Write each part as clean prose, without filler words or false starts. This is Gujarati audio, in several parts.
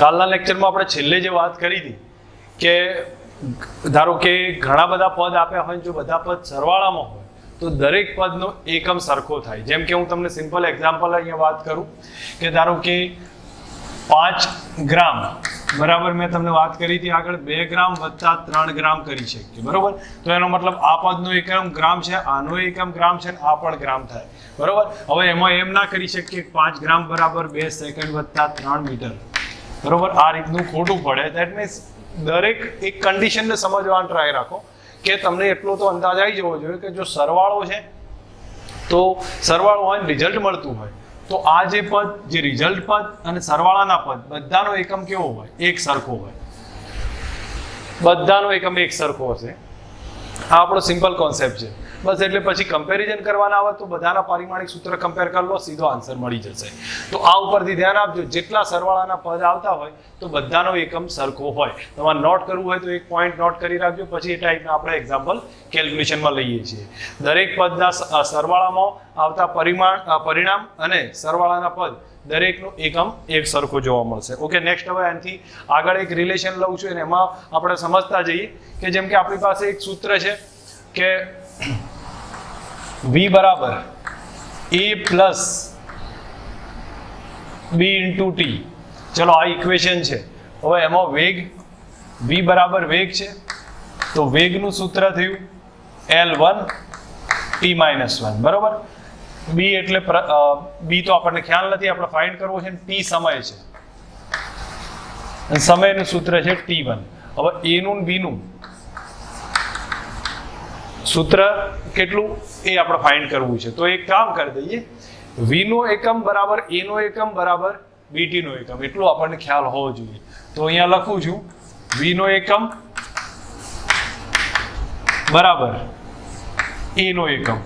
કાલના લેક્ચરમાં આપણે છેલ્લે જે વાત કરી હતી કે ધારો કે ઘણા બધા પદ આપ્યા હોય, જો બધા પદ સરવાળામાં હોય તો દરેક પદનો એકમ સરખો થાય. જેમ કે હું તમને સિમ્પલ એક્ઝામ્પલ અહીંયા વાત કરું કે ધારો કે 5 ગ્રામ બરાબર મેં તમને વાત કરી હતી આગળ 2 ગ્રામ વત્તા 3 ગ્રામ કરી શકીએ, બરોબર. તો એનો મતલબ આ પદનો એકમ ગ્રામ છે, આનો એકમ ગ્રામ છે, આ પણ ગ્રામ થાય, બરોબર. હવે એમાં એમ ના કરી શકીએ 5 ગ્રામ બરાબર 2 સેકન્ડ વત્તા 3 મીટર, બરોબર. આ રીતનું ખોટું પડે. ધેટ મીન્સ દરેક એક કન્ડિશનને સમજવાનો ટ્રાય રાખો કે તમને એટલો તો અંદાજ આવી જવો જોઈએ કે જો સરવાળો છે તો સરવાળો હોય રિઝલ્ટ મળતું હોય તો આ જે પદ, જે રિઝલ્ટ પદ અને સરવાળાના પદ બધાનો એકમ કેવો હોય? એક સરખો હોય. બધાનો એકમ એક સરખો હશે. આ આપણો સિમ્પલ કોન્સેપ્ટ છે. બસ એટલે પછી કમ્પેરિઝન કરવાના આવે તો બધાના પારિમાણિક સૂત્ર કમ્પેર કરી લો, સીધો આન્સર મળી જશે. તો આ ઉપરથી ધ્યાન આપજો, જેટલા સરવાળાના પદ આવતા હોય તો બધાનો એકમ સરખો હોય. તમારે નોટ કરવું હોય તો એક પોઈન્ટ નોટ કરી રાખજો, પછી એ ટાઈપના આપણે એક્ઝામ્પલ કેલ્ક્યુલેશનમાં લઈએ છીએ. દરેક પદના સરવાળામાં આવતા પરિણામ અને સરવાળાના પદ દરેકનો એકમ એક સરખો જોવા મળશે. ઓકે, નેક્સ્ટ હવે આનાથી આગળ એક રિલેશન લઉં છું અને એમાં આપણે સમજતા જઈએ કે જેમ કે આપણી પાસે એક સૂત્ર છે કે v બરાબર a plus b into t. ચલો આ ઇક્વેશન છે. હવે એમાં વેગ v બરાબર વેગ છે તો વેગનું સૂત્ર થયું L1 t - 1, બરોબર. b એટલે b તો આપણને ખ્યાલ નથી, આપણે ફાઇન્ડ કરવો છે. t સમય છે અને સમયનું સૂત્ર છે t1. હવે a નું b નું સૂત્ર કેટલું એ આપણે ફાઇન્ડ કરવું છે. તો એક કામ કરી દઈએ, v નો એકમ બરાબર a નો એકમ બરાબર bt નો એકમ, એટલું આપણને ખ્યાલ હોવો જોઈએ. તો અહીંયા લખું છું v નો એકમ બરાબર a નો એકમ.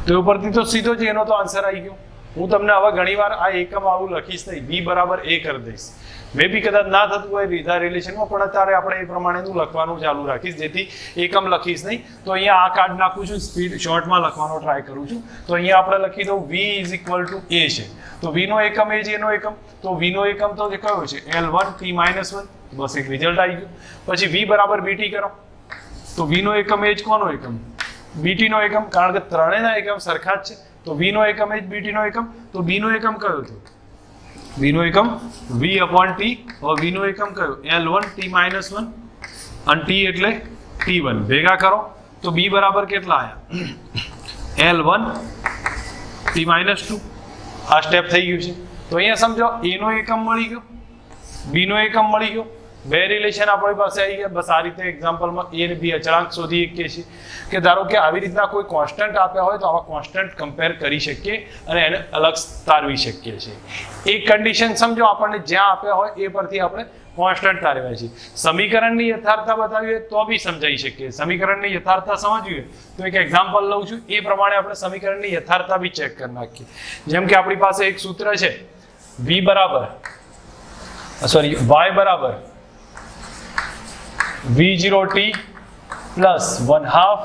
તો ઉપરથી તો સીધો જ એનો તો આન્સર આવી ગયો. હું તમને હવે ઘણીવાર આ એકમ આવું લખીશ નહીં, v બરાબર a કરી દઈશ. મે બી કદાચ ના થતું હોય રીધા રિલેશનમાં, પણ અત્યારે આપણે એ પ્રમાણેનું લખવાનું ચાલુ રાખીશ, જેથી એકમ લખીશ નહીં. તો અહીંયા આ કાર્ડ નાખું છું, સ્પીડ શોર્ટમાં લખવાનો ટ્રાય કરું છું. તો અહીંયા આપણે લખી દઉં v = a છે. તો v નો એકમ એ જ એનો એકમ, તો v નો એકમ તો કયો છે? L1 t - 1. બસ એક રિઝલ્ટ આવી ગયું. પછી v બરાબર bt કરો તો v નો એકમ એ જ કોનો એકમ? bt નો એકમ, કારણ કે ત્રણેયના એકમ સરખા જ છે. તો v નો એકમ એ જ bt નો એકમ. તો b નો એકમ કયો થયો? v નો એકમ v/t. હવે v નો એકમ કયો? L1 t - 1 અને t એટલે t1. ભેગા કરો તો b બરાબર કેટલા આવ્યા? L1 t - 2. આ સ્ટેપ થઈ ગયું છે. તો અહીંયા સમજો a નો એકમ મળી ગયો, b નો એકમ મળી ગયો, બે રિલેશન આપણી પાસે આવી ગયા. બસ આ રીતે એક્ઝામ્પલમાં a અને b અચળાંક શોધી શકીએ છીએ કે ધારો કે આવી રીતના કોઈ કોન્સ્ટન્ટ આપ્યા હોય તો આવા કોન્સ્ટન્ટ કમ્પેર કરી શકીએ અને એને અલગ તારવી શકીએ છીએ. એક કન્ડિશન સમજો આપણને જ્યાં આપ્યા હોય એ પરથી આપણે કોન્સ્ટન્ટ તારવ્યા છીએ. સમીકરણની યથાર્થતા બતાવી હોય તો બી સમજાઈ શકીએ. સમીકરણની યથાર્થતા સમજવી હોય તો એક એક્ઝામ્પલ લઉં છું, એ પ્રમાણે આપણે સમીકરણની યથાર્થતા બી ચેક કરી નાખીએ. જેમ કે આપણી પાસે એક સૂત્ર છે y બરાબર v0t પ્લસ 1/2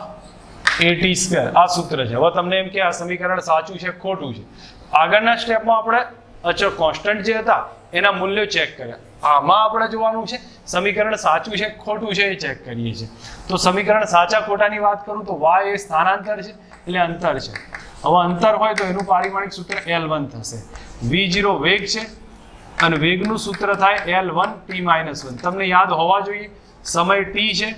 at². આ સૂત્ર છે. હવે તમને એમ કે આ સમીકરણ સાચું છે ખોટું છે. આગળના સ્ટેપમાં આપણે અચળ કોન્સ્ટન્ટ જે હતા એના મૂલ્યો ચેક કર્યા. આમાં આપણે જોવાનું છે સમીકરણ સાચું છે ખોટું છે એ ચેક કરીએ છીએ. તો સમીકરણ સાચા ખોટાની વાત કરું તો y એ સ્થાનાંતર છે એટલે અંતર છે. હવે અંતર હોય તો એનું પારિમાણિક સૂત્ર L1 થશે. v0 વેગ છે અને વેગનું સૂત્ર થાય L1 t - 1. તમને યાદ હોવા જોઈએ સમય t છે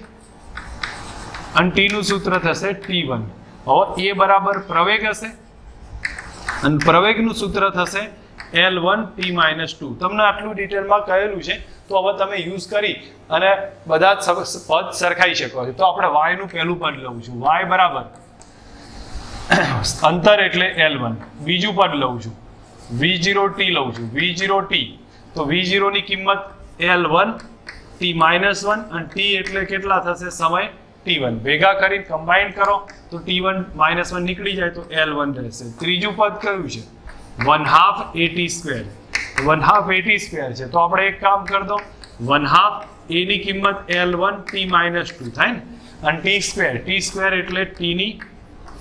અને t નું સૂત્ર થશે t1. હવે a બરાબર પ્રવેગ હશે અને પ્રવેગનું સૂત્ર થશે L1 t - 2. તમને આટલું ડિટેલમાં કહેલું છે તો હવે તમે યુઝ કરી અને બધા જ પદ સરખાઈ શકો છો. તો આપણે y નું પહેલું પદ લઉં છું, y બરાબર અંતર એટલે L1. બીજું પદ લઉં છું v0t લઉં છું, v0t. તો v0 ની કિંમત L1 t - 1 અને t એટલે કેટલા થશે? સમય t1. ભેગા કરી કમ્બાઈન કરો તો t1 - 1 નીકળી જાય તો L1 રહેશે. ત્રીજું પદ કયું છે? 1/2 at². 1/2 at² છે. તો આપણે એક કામ કરી દો, 1/2 a ની કિંમત L1 t - 2 થાય ને, અને t² એટલે t ની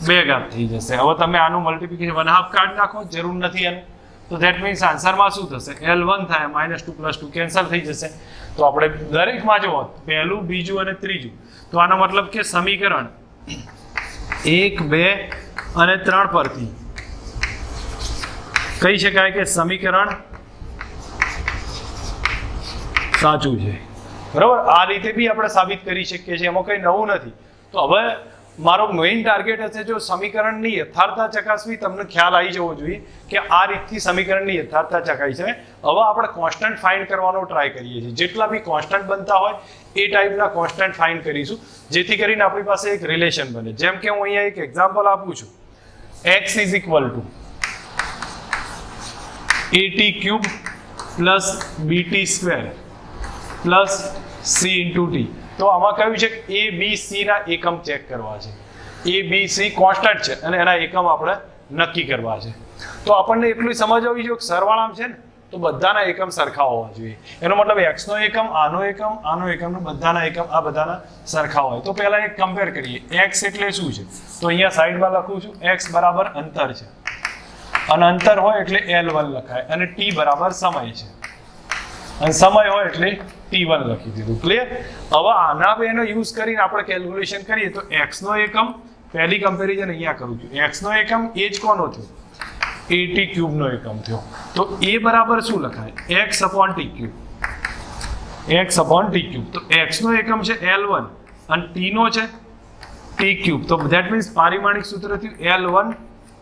2 ઘાત થઈ જશે. હવે તમે આનું મલ્ટીપ્લિકેશન 1/2 કાઢી નાખો, જરૂર નથી આનું. તો ધેટ મીન્સ આન્સરમાં શું થશે L1 થાય -2 + 2 કેન્સલ થઈ જશે. તો આપણે દરેકમાં જો પહેલું બીજું અને ત્રીજું તો આનો મતલબ કે સમીકરણ 1 2 અને 3 પરથી કહી શકાય કે સમીકરણ સાચું છે. બરાબર, આ રીતે બી આપણે સાબિત કરી શકીએ છીએ, એમાં કંઈ નવું નથી. તો હવે મારો મેઇન ટાર્ગેટ હશે જો સમીકરણની યથાર્થતા ચકાસવી, તમને ખ્યાલ આવી જવો જોઈએ કે આ રીતથી સમીકરણની યથાર્થતા ચકાઈ છે. હવે આપણે કોન્સ્ટન્ટ ફાઇન્ડ કરવાનો ટ્રાય કરીએ છીએ. જેટલા બી કોન્સ્ટન્ટ બનતા હોય એ ટાઈપના કોન્સ્ટન્ટ ફાઇન્ડ કરીશું, જેથી કરીને આપણી પાસે એક રિલેશન બને. જેમ કે હું અહીંયા એક એક્ઝામ્પલ આપું છું, x = at³ + bt² + c × t. તો આમાં કહ્યું છે કે a b c ના એકમ ચેક કરવા છે. a b c કોન્સ્ટન્ટ છે અને એના એકમ આપણે નક્કી કરવા છે. તો આપણને એટલું સમજ હોવી જોઈએ કે સરવાળામાં છે ને તો બધાના એકમ સરખા હોવા જોઈએ. એનો મતલબ x નો એકમ, આનો એકમ, બધાના એકમ આ બધાના સરખા હોય. તો પહેલા એક કમ્પેર કરીએ. x એટલે શું છે? તો અહીંયા સાઈડમાં લખું છું, x બરાબર અંતર છે અને અંતર હોય એટલે L1 લખાય અને t બરાબર સમય છે અને સમય હોય એટલે t1 લખી દીધું. ક્લિયર? હવે આના બેનો યુઝ કરીને આપણે કેલ્ક્યુલેશન કરીએ તો x નો એકમ, પહેલી કમ્પેરિઝન અહીંયા કરું છું, x નો એકમ એ જ કોનો થયો? at³ નો એકમ થયો. તો a બરાબર શું લખાય? x/t³. x/t³. તો x નો એકમ છે L1 અને t નો છે t³. તો ધેટ મીન્સ પારિમાણિક સૂત્ર થયું L1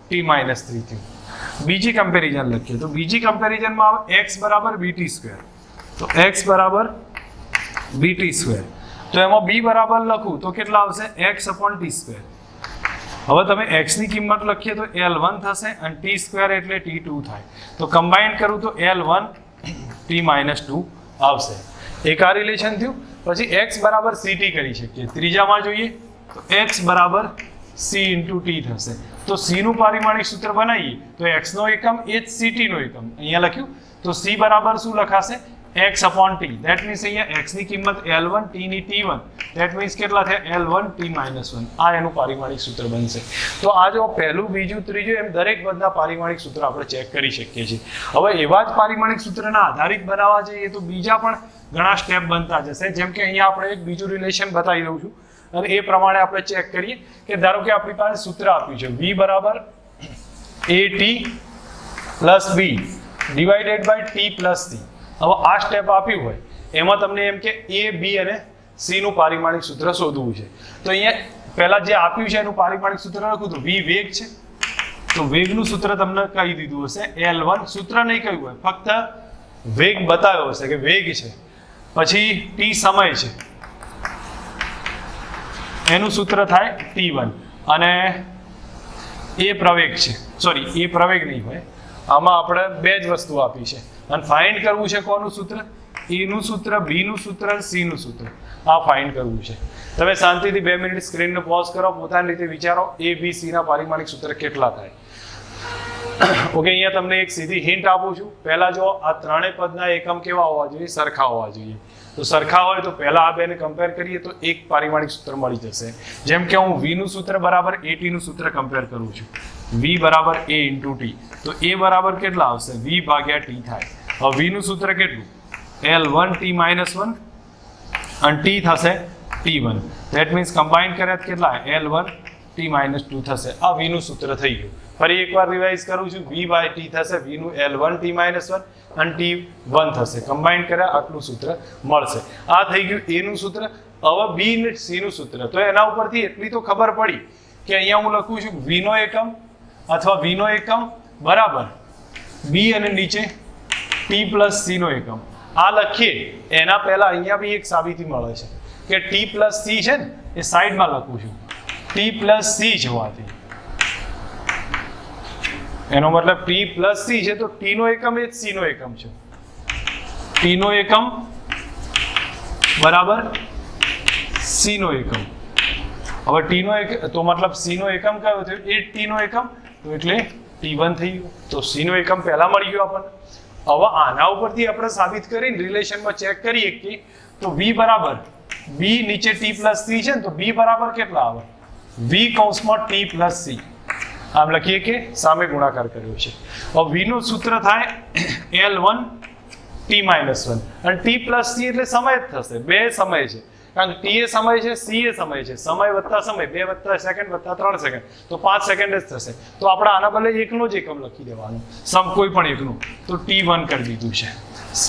t-3 થયું. બીજી કમ્પેરિઝન લખીએ તો બીજી કમ્પેરિઝનમાં આવે x = bt². તો x = bt². તો એમાં b બરાબર લખું તો કેટલા આવશે? x/t². હવે તમે x ની કિંમત લખીએ તો L1 થશે અને t² એટલે t2 થાય. તો કમ્બાઈન કરું તો L1 t-2 આવશે. એક આ રિલેશન થયું. પછી x = ct કરી શકીએ. ત્રીજામાં જોઈએ તો x = c × t થશે. તો c નું પારિમાણિક સૂત્ર બનાવીએ તો x નો એકમ એ જ ct નો એકમ અહીંયા લખ્યું. તો c બરાબર શું લખાશે? x/t. ધેટ મીન્સ અહીંયા x ની કિંમત L1, t ની t1. ધેટ મીન્સ કેટલા થયા? L1 t-1. આ એનું પારિમાણિક સૂત્ર બનશે. તો આ જો પહેલું, બીજું, ત્રીજું એમ દરેક બધા પારિમાણિક સૂત્ર આપણે ચેક કરી શકીએ છીએ. હવે એવા જ પારિમાણિક સૂત્રના આધારિત બનાવવા જઈએ તો બીજા પણ ઘણા સ્ટેપ બનતા જશે. જેમ કે અહીંયા આપણે એક બીજું રિલેશન બતાવી દઉં છું અને એ પ્રમાણે આપણે ચેક કરીએ કે ધારો કે આપણી પાસે સૂત્ર આપ્યું છે v = at + b / t + c. હવે આ સ્ટેપ આપ્યું હોય એમાં તમને એમ કે a b અને c નું પારિમાણિક સૂત્ર શોધવું છે. તો અહીંયા પહેલા જે આપ્યું છે એનું પારિમાણિક સૂત્ર લખું તો v વેગ છે. તો વેગનું સૂત્ર તમને કહી દીધું હશે L1. સૂત્ર નહીં કહ્યું હોય, ફક્ત વેગ બતાવ્યો હશે કે વેગ છે. પછી t સમય છે, એનું સૂત્ર થાય t1 અને એ પ્રવેગ છે. સોરી, એ પ્રવેગ નહીં હોય, આમાં આપણે બે જ વસ્તુ આપી છે અને ફાઇન્ડ કરવું છે કોનું સૂત્ર? a નું સૂત્ર, b નું સૂત્ર, c નું સૂત્ર. આ ફાઇન્ડ કરવું છે. તમે શાંતિથી 2 મિનિટ સ્ક્રીનને પોઝ કરો, પોતાની રીતે વિચારો a b c ના પારિમાણિક સૂત્ર કેટલા થાય. ઓકે, અહીંયા તમને એક સીધી હિન્ટ આપું છું. પહેલા જો આ ત્રણેય પદના એકમ કેવા હોવા જોઈએ? સરખા હોવા જોઈએ. તો સરખા હોય તો પહેલા આ બેને કમ્પેર કરીએ તો એક પારિમાણિક સૂત્ર મળી જશે. જેમ કે હું v નું સૂત્ર બરાબર at નું સૂત્ર કમ્પેર કરું છું. v = a × t. તો a બરાબર કેટલા આવશે? v/t થાય. હવે v નું સૂત્ર કેટલું? L1 t-1 અને t થશે t1. ધેટ મીન્સ કમ્બાઈન કર્યા તો કેટલા? L1 t-2 થશે. આ v નું સૂત્ર થઈ ગયું. ફરી એકવાર રિવાઇઝ કરું છું. v/t થશે, v નું L1 t-1 અને t1 થશે. કમ્બાઈન કર્યા આટલું સૂત્ર મળશે. આ થઈ ગયું a નું સૂત્ર. હવે b અને c નું સૂત્ર. તો એના ઉપરથી એટલી તો ખબર પડી કે અહીંયા હું લખું છું v નો એકમ અથવા v નો એકમ બરાબર b અને નીચે t + c નો એકમ. આ લખીએ એના પહેલા અહીંયા બી એક સાબિતી મળે છે કે t + c છે ને એ સાઈડમાં લખું છું. t + c જવાથી એનો મતલબ t + c છે તો t નો એકમ એ જ c નો એકમ છે. t નો એકમ બરાબર c નો એકમ. હવે t નો એકમ તો મતલબ c નો એકમ કયો થયો? એ t નો એકમ. તો એટલે t1 થઈ ગયું. તો c નો એકમ પહેલા મળી ગયો આપણને. હવે આના ઉપરથી આપણે સાબિત કરીને રિલેશનમાં ચેક કરીએ કે તો v બરાબર b નીચે t + c છે ને તો b બરાબર કેટલા આવે? v / t + c. આમ લખીએ કે સામે ગુણાકાર કર્યો છે. હવે v નું સૂત્ર થાય L1 t-1 અને t પ્લસ c એટલે સમય જ થશે. બે સમય છે, કારણ કે t એ સમય છે, c એ સમય છે. સમય વત્તા સમય 2 વત્તા સેકન્ડ વત્તા 3 સેકન્ડ તો 5 સેકન્ડ જ થશે. તો આપણે આના બદલે એકનો જ એકમ લખી દેવાનો, સમ કોઈ પણ એકનું. તો t1 કરી દીધું છે,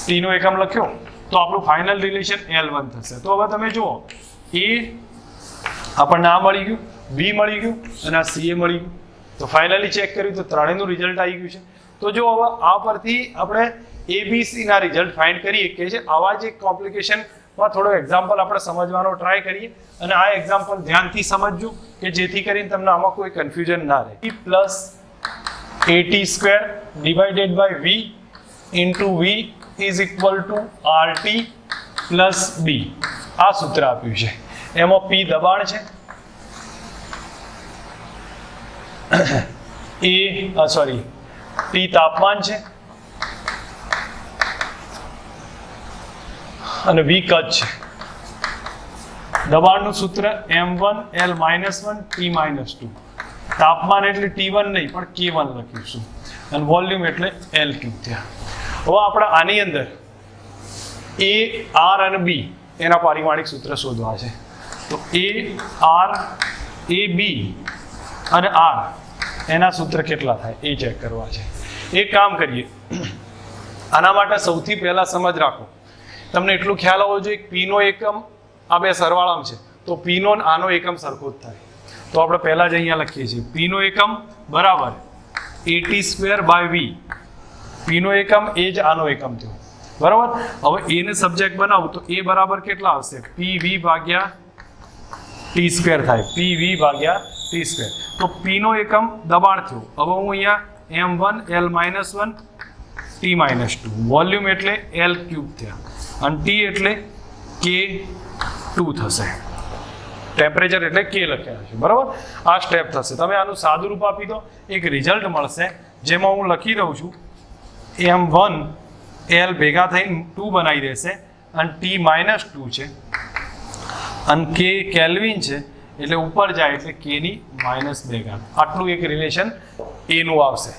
t નો એકમ લખ્યો તો આપણું ફાઇનલ રિલેશન L1 થશે. તો હવે તમે જુઓ, a આપણને આ મળી ગયું, b મળી ગયું અને આ c એ મળી ગયું. તો ફાઇનલી ચેક કર્યું તો ત્રણેયનું રિઝલ્ટ આવી ગયું છે. તો જો હવે આ પરથી આપણે ABC ના રિઝલ્ટ ફાઇન્ડ કરીએ કે છે. આવા જ એક કોમ્પ્લિકેશનમાં થોડો એક્ઝામ્પલ આપણે સમજવાનો ટ્રાય કરીએ અને આ એક્ઝામ્પલ ધ્યાનથી સમજજો કે જેથી કરીને તમને આમાં કોઈ કન્ફ્યુઝન ના રહે. Plus AT² divided by V into V is equal to RT plus B. આ સૂત્ર આપ્યું છે. એમાં P દબાણ છે, T તાપમાન છે અને V કદ છે. દબાણનું સૂત્ર M1L-1 T-2. તાપમાન એટલે T1 નહીં પણ K1 લખીશું અને વોલ્યુમ એટલે L3 થયા. હવે આપણે આની અંદર A, R અને B એના પારિમાણિક સૂત્ર શોધવા છે. તો A, R, A, B અને R એના સૂત્ર કેટલા થાય એ ચેક કરવા છે. એક કામ કરીએ, આના માટે સૌથી પહેલા સમજ રાખો, તમને એટલું ખ્યાલ હોવો જોઈએ P નો એકમ આ બે સરવાળામાં છે તો P નો આનો એકમ સરખો જ થાય. તો આપણે પહેલા જ અહીંયા લખીએ છીએ P નો એકમ બરાબર AT² બાય V. P નો એકમ એ જ આનો એકમ થયો, બરાબર. હવે A ને સબ્જેક્ટ બનાવું તો A બરાબર કેટલા આવશે? PV ભાગ્યા T² થાય, PV ભાગ્યા T². તો P નો એકમ દબાણ થયું. હવે હું અહીંયા M1L-1 T-2, વોલ્યુમ એટલે L3 થયા અને T એટલે K2 થશે. ટેમ્પરેચર એટલે K લખ્યા છે, બરાબર. આ સ્ટેપ થશે. તમે આનું સાદું રૂપ આપી દો, એક રિઝલ્ટ મળશે જેમાં હું લખી દઉં છું M1L ભેગા થઈને 2 બનાવી દેશે અને T-2 છે અને K કેલ્વિન છે એટલે ઉપર જાય એટલે K ની -2 આટલું એક રિલેશન A નું આવશે.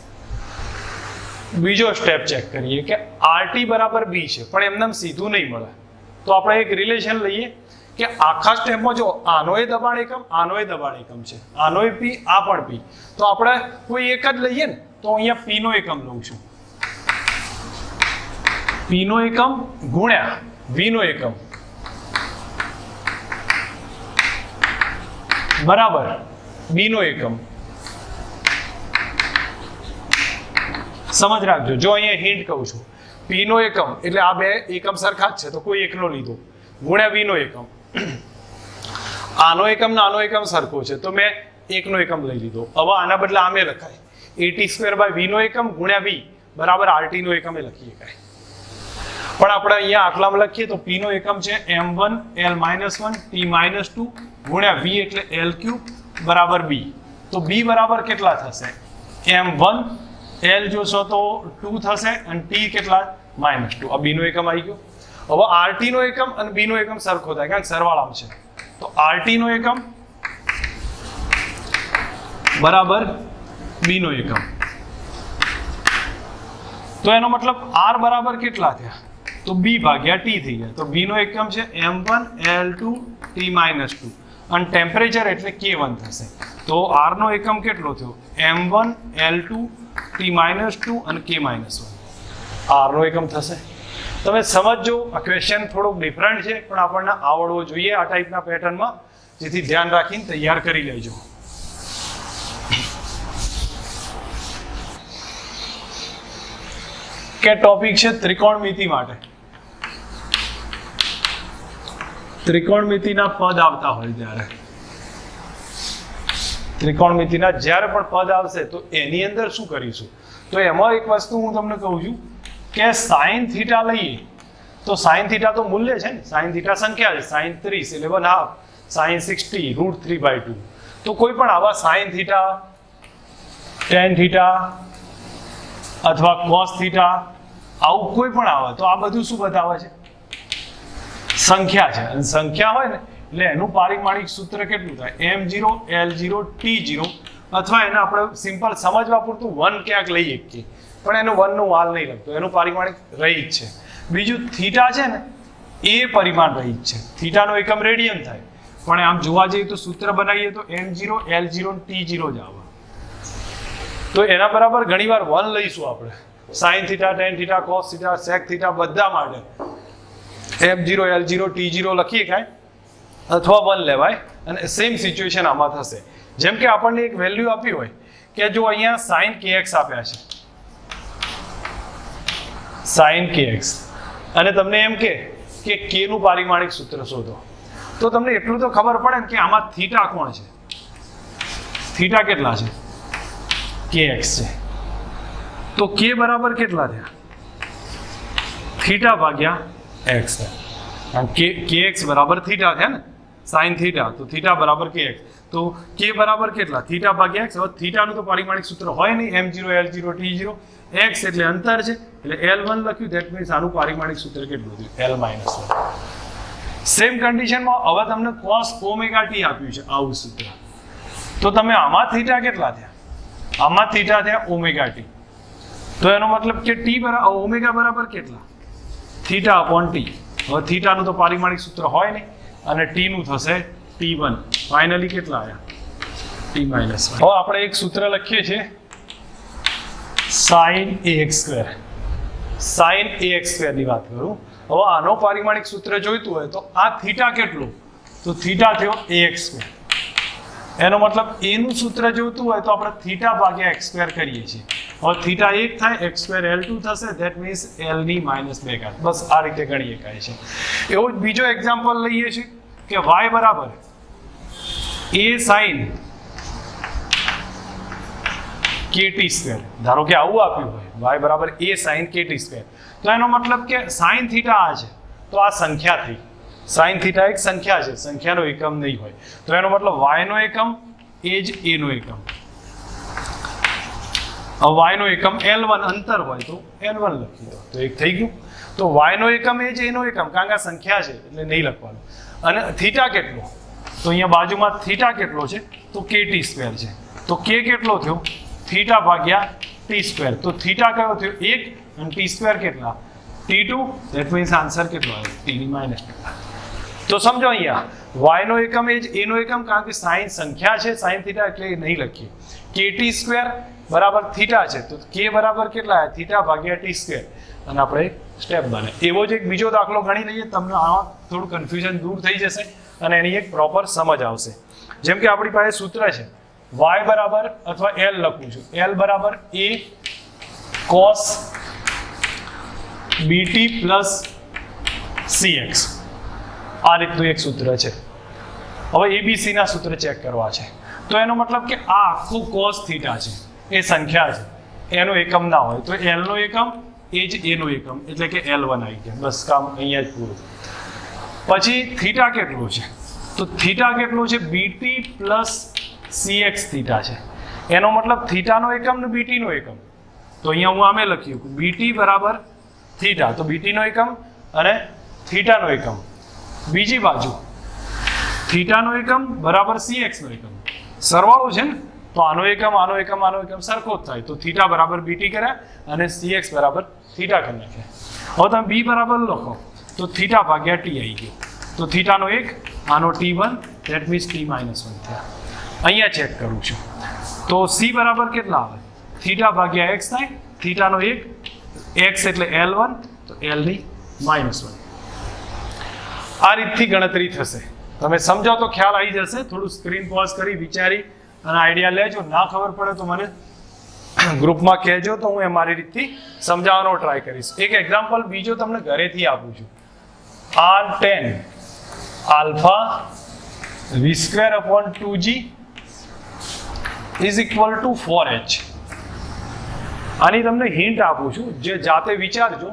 બીજો સ્ટેપ ચેક કરીએ કે RT બરાબર B છે પણ એમને સીધું નહીં મળે. તો આપણે એક રિલેશન લઈએ કે આખા સ્ટેપમાં જો આનો એ દબાણ એકમ, આનો એ દબાણ એકમ છે, આનો એ P, આ પણ P. તો આપણે કોઈ એક જ લઈએ ને તો અહીંયા P નો એકમ લઉં છું. P નો એકમ ગુણ્યા V નો એકમ બરાબર B નો એકમ. સમજ રાખજો, જો અહીંયા હિન્ટ કહું છું, P નો એકમ એટલે આ બે એકમ સરખા જ છે તો કોઈ એકનો લીધો ગુણ્યા V નો એકમ. આનો એકમ ને આનો એકમ સરખો છે તો મેં એકનો એકમ લઈ લીધો. હવે આના બદલે આમે લખાય AT² બાય V નો એકમ ગુણ્યા V બરાબર RT નો એકમ એ લખી શકાય. પણ આપણે અહીંયા આટલામાં લખીએ તો P નો એકમ છે M1L-1 T-2 ગુણ્યા V એટલે L3 બરાબર B. તો B બરાબર કેટલા થશે? M1 L જોશો તો 2 થશે અને T કેટલા? -2. આ B નો એકમ આવી ગયો. હવે RT નો એકમ અને B નો એકમ સરખો થાય કારણ કે સરવાળામાં છે. તો RT નો એકમ બરાબર B નો એકમ. તો એનો મતલબ R બરાબર કેટલા થયા? તો B ભાગ્યા T થઈ ગયા. તો B નો એકમ છે M1L2 T-2 અને ટેમ્પરેચર એટલે K1 થશે. તો R નો એકમ કેટલો થયો? M1L2 T-2 અને K-1. R નો એકમ થશે. તમે સમજો, આ ક્વેશ્ચન થોડોક ડિફરન્ટ છે પણ આપણને આવડવો જોઈએ આ ટાઈપના પેટર્નમાં, જેથી ધ્યાન રાખીને તૈયાર કરી લેજો. કે ટોપિક છે ત્રિકોણમિતિ માટે. ત્રિકોણમિતિના પદ આવતા હોય ત્યારે, ત્રિકોણમિતિના જ્યારે પણ પદ આવશે તો એની અંદર શું કરીશું? તો એમાં એક વસ્તુ હું તમને કહું છું કે sin θ લઈએ તો sin θ તો મૂલ્ય છે ને, sin θ સંખ્યા છે, sin 30 11/2, sin 60 √3/2. તો કોઈ પણ આવા sin θ, tan θ અથવા cos θ આવું કોઈ પણ આવે તો આ બધું શું બતાવે છે? સંખ્યા છે. અને સંખ્યા હોય ને એટલે એનું પારિમાણિક સૂત્ર કેટલું થાય? M0 L0 T0 અથવા એને આપણે સિમ્પલ સમજવા પૂરતું 1 ક્યાંક લઈએ કે પણ એનું 1 નું વાલ નહીં લખતો, એનું પરિમાણિક રહિત છે. બીજું થીટા છે ને એ પરિમાણ રહિત છે, થીટાનો એકમ રેડિયન થાય, પણ આમ જોવા જઈએ તો સૂત્ર બનાવીએ તો m0 l0 t0 જ આવે. તો એના બરાબર ઘણીવાર 1 લઈશું આપણે, sin theta tan theta cos theta sec theta બધા માટે m0 l0 t0 લખીએ કાંઈ અથવા 1 લેવાય. અને સેમ સિચ્યુએશન આમાં થશે. જેમ કે આપણને એક વેલ્યુ આપી હોય કે જો અહીંયા sin kx આપ્યા છે, sin kx, અને તમને એમ કે k નું પારિમાણિક સૂત્ર શોધો, તો તમને એટલું તો ખબર પડે ને કે આમાં થીટા કોણ છે, થીટા કેટલા છે, kx છે. તો k બરાબર કેટલા થયા, થીટા ભાગ્યા x થાય. kx બરાબર થીટા થયા ને, sin થીટા, તો થીટા બરાબર kx. તો k બરાબર કેટલા, થીટા ભાગ્યા x. હવે થીટાનું તો પારિમાણિક સૂત્ર હોય નહીં, m0 l0 t0, x એટલે અંતર છે એટલે l1 લખ્યું, ધેટ મીન્સ આનું પારિમાણિક સૂત્ર કેટલું થયું, l-1. સેમ કન્ડિશનમાં હવે તમને cos ઓમેગા t આપ્યું છે આવું સૂત્ર, તો તમે આમાં થીટા કેટલા થયા, આમાં થીટા થયા ઓમેગા t. તો એનો મતલબ કે t બરાબર ઓમેગા બરાબર કેટલા, થીટા અપોન t. હવે થીટાનું તો પારિમાણિક સૂત્ર હોય નહીં અને t નું થશે t1. ફાઇનલી કેટલા આવ્યા, t-1. હવે આપણે એક સૂત્ર લખીએ છીએ sin ax². sin ax² ની વાત કરું. હવે આનો પારિમાણિક સૂત્ર જોઈતું હોય તો આ થીટા કેટલું, તો થીટા થયો ax². એનો મતલબ a નું સૂત્ર જોઈતું હોય તો આપણે થીટા ભાગ્યા x² કરીએ છીએ. હવે થીટા 1 થાય, x² l2 થશે, ધેટ મીન્સ l ની -2 ઘાત. બસ આ રીતે ગણી શકાય છે. એવો જ બીજો એક્ઝામ્પલ લઈએ છીએ કે y બરાબર a sin kt². ધારો કે આવું આપ્યું હોય y બરાબર a sin kt², તો એનો મતલબ કે sin થીટા આ છે તો આ સંખ્યા થઈ, sin થીટા એક સંખ્યા છે, સંખ્યાનો એકમ નહીં હોય, તો એનો મતલબ y નો એકમ એ જ a નો એકમ. y નો એકમ l1 અંતર હોય તો l1 લખી દો, તો એક થઈ ગયું. તો y નો એકમ એ જ a નો એકમ, કારણ કે આ સંખ્યા છે એટલે નહીં લખવાનું. અને થીટા કેટલો, તો અહીંયા બાજુમાં થીટા કેટલો છે, તો kt² છે, તો k કેટલો થયો, થીટા ભાગ્યા t². તો થીટા કયો થયો 1 અને t² કેટલા, t2, ધેટ મીન્સ આન્સર કેટલો આવ્યો, t ની -2. તો સમજો અહીંયા y નો એકમ એ જ a નો એકમ, કારણ કે sin સંખ્યા છે, sin થીટા એટલે નહીં લખીએ. kt² બરાબર થીટા છે, તો k બરાબર કેટલા આવ્યા, થીટા ભાગ્યા t². અને આપણે સ્ટેપ બને. એવો જ એક બીજો દાખલો ગણી લઈએ, તમને આમાં થોડું કન્ફ્યુઝન દૂર થઈ જશે અને એની એક પ્રોપર સમજ આવશે. જેમ કે આપણી પાસે સૂત્ર છે y બરાબર, અથવા l લખું છું, l બરાબર a cos bt plus cx. આ રીતનું એક સૂત્ર છે. હવે abc ના સૂત્ર ચેક કરવા છે, તો એનો મતલબ કે આ આખું cos થીટા છે એ સંખ્યા છે, એનો એકમ ના હોય તો l નો એકમ એ જ a નો એકમ, એટલે કે l1 આવી ગયા. બસ કામ અહીંયા જ પૂરું. પછી થીટા કેટલું છે, તો થીટા કેટલું છે, bt પ્લસ cx થીટા છે. એનો મતલબ થીટાનો એકમ ને bt નો એકમ. તો અહીંયા હું આમે લખ્યું bt બરાબર થીટા, તો bt નો એકમ અને થીટાનો એકમ. બીજી બાજુ થીટાનો એકમ બરાબર cx નો એકમ, સરવાળો છે ને, તો આનો એકમ આનો એકમ આનો એકમ સરખો જ થાય, તો થીટા બરાબર bt કર્યા અને cx બરાબર થીટા કરી નાખ્યા. હવે તમે b બરાબર લખો તો થીટા ભાગ્યા t આવી ગયો, તો થીટાનો 1, આનો t1, ધેટ મીન્સ t-1 થયા. અહીંયા ચેક કરું છું તો c બરાબર કેટલા આવે, થીટા ભાગ્યા x થાય, થીટાનો 1, x એટલે l1, તો l ની -1. આ રીતથી ગણતરી થશે. તમે સમજો તો ખ્યાલ આવી જશે. થોડું સ્ક્રીન પોઝ કરી વિચારી અને આઈડિયા લેજો. ના ખબર પડે તો મને ગ્રુપમાં કહેજો, તો હું એ મારી રીતથી સમજાવવાનો ટ્રાય કરીશ. એક એક્ઝામ્પલ બીજો તમને ઘરેથી આપું છું. r10 alpha v²/2g is equal two 4h. આની તમને હિન્ટ આપું છું, જે જાતે વિચારજો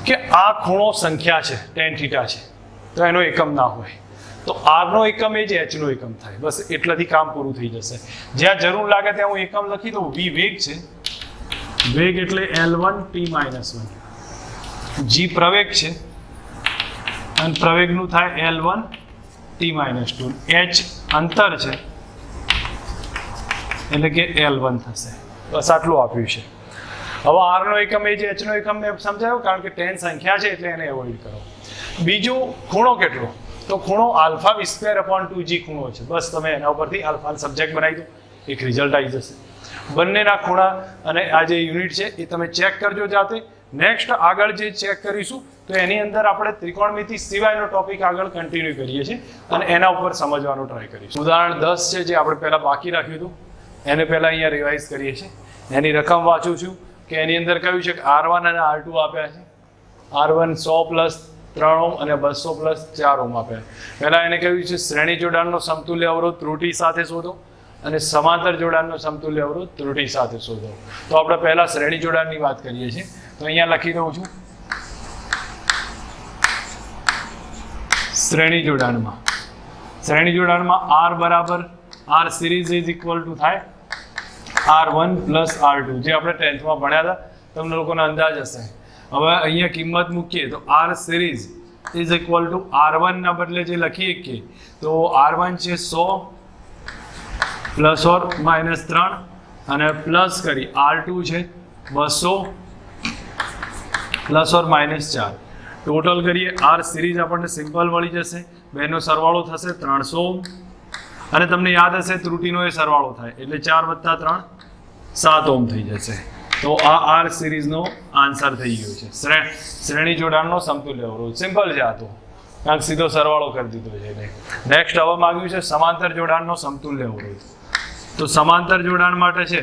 કે આ ખૂણો સંખ્યા છે, tan થીટા છે, તો એનો એકમ ના હોય, તો r નો એકમ એ જ h નો એકમ થાય. બસ એટલાથી કામ પૂરું થઈ જશે. જ્યાં જરૂર લાગે ત્યાં હું એકમ લખી દઉં. v વેગ છે, વેગ એટલે l1 t-1. g પ્રવેગ છે અને પ્રવેગનું થાય l1 t-2. h અંતર છે, એટલે કે L1 થશે. બસ આટલું આપ્યું છે. હવે R નો એકમ એ જ H નો એકમ મેં સમજાયો, કારણ કે 10 સંખ્યા છે એટલે એને એવોઇડ કરો. બીજું ખૂણો કેટલો, તો ખૂણો α² / 2g ખૂણો છે. બસ તમે એના ઉપરથી આલ્ફા સબ્જેક્ટ બનાવી દો, એક રિઝલ્ટ આવી જશે. બંનેના ખૂણા અને આ જે યુનિટ છે એ તમે ચેક કરજો જાતે. નેક્સ્ટ આગળ જે ચેક કરીશું તો એની અંદર આપણે ત્રિકોણમિતિ સિવાયનો ટોપિક આગળ કન્ટિન્યુ કરીએ છીએ અને એના ઉપર સમજવાનો ટ્રાય કરીશું. ઉદાહરણ 10 છે જે આપણે પહેલા બાકી રાખ્યું હતું, એને પહેલા અહીંયા રિવાઇઝ કરીએ છીએ. એની રકમ વાંચું છું કે એની અંદર કહ્યું છે કે R1 અને R2 આપ્યા છે. R1 100 + 3 ઓહ્મ અને 200 + 4 ઓહ્મ આપ્યા. પહેલા એને કહ્યું છે શ્રેણી જોડાણનો સમતુલ્ય અવરોધ ત્રુટિ સાથે શોધો અને સમાંતર જોડાણનો સમતુલ્ય અવરોધ ત્રુટિ સાથે શોધો. તો આપણે પહેલા શ્રેણી જોડાણની વાત કરીએ છીએ. તો અહીંયા લખી દઉં છું શ્રેણી જોડાણમાં R બરાબર R series is equal two થાય R1 + R2, જે આપણે 10th માં ભણ્યા હતા, તમને લોકોને અંદાજ હશે. હવે અહીંયા કિંમત મૂકીએ તો R series is equal two R1 ના બદલે જે લખીએ કે તો R1 છે 100 ± -3 અને પ્લસ કરી R2 છે 200 ± -4. ટોટલ કરીએ R સિરીઝ આપણને સિમ્પલ મળી જશે. બેનો સરવાળો થશે 300 ઓહ્મ અને તમને યાદ હશે ત્રુટિનો એ સરવાળો થાય એટલે 4 + 3 7 ઓહ્મ થઈ જશે. તો આ R સિરીઝનો આન્સર થઈ ગયો છે. શ્રેણી જોડાણનો સમતુલ્ય અવરોધ. સિમ્પલ છે આ તો, કારણ કે સીધો સરવાળો કરી દીધો છે એટલે. નેક્સ્ટ હવે માંગ્યું છે સમાંતર જોડાણનો સમતુલ્ય અવરોધ. તો સમાંતર જોડાણ માટે છે,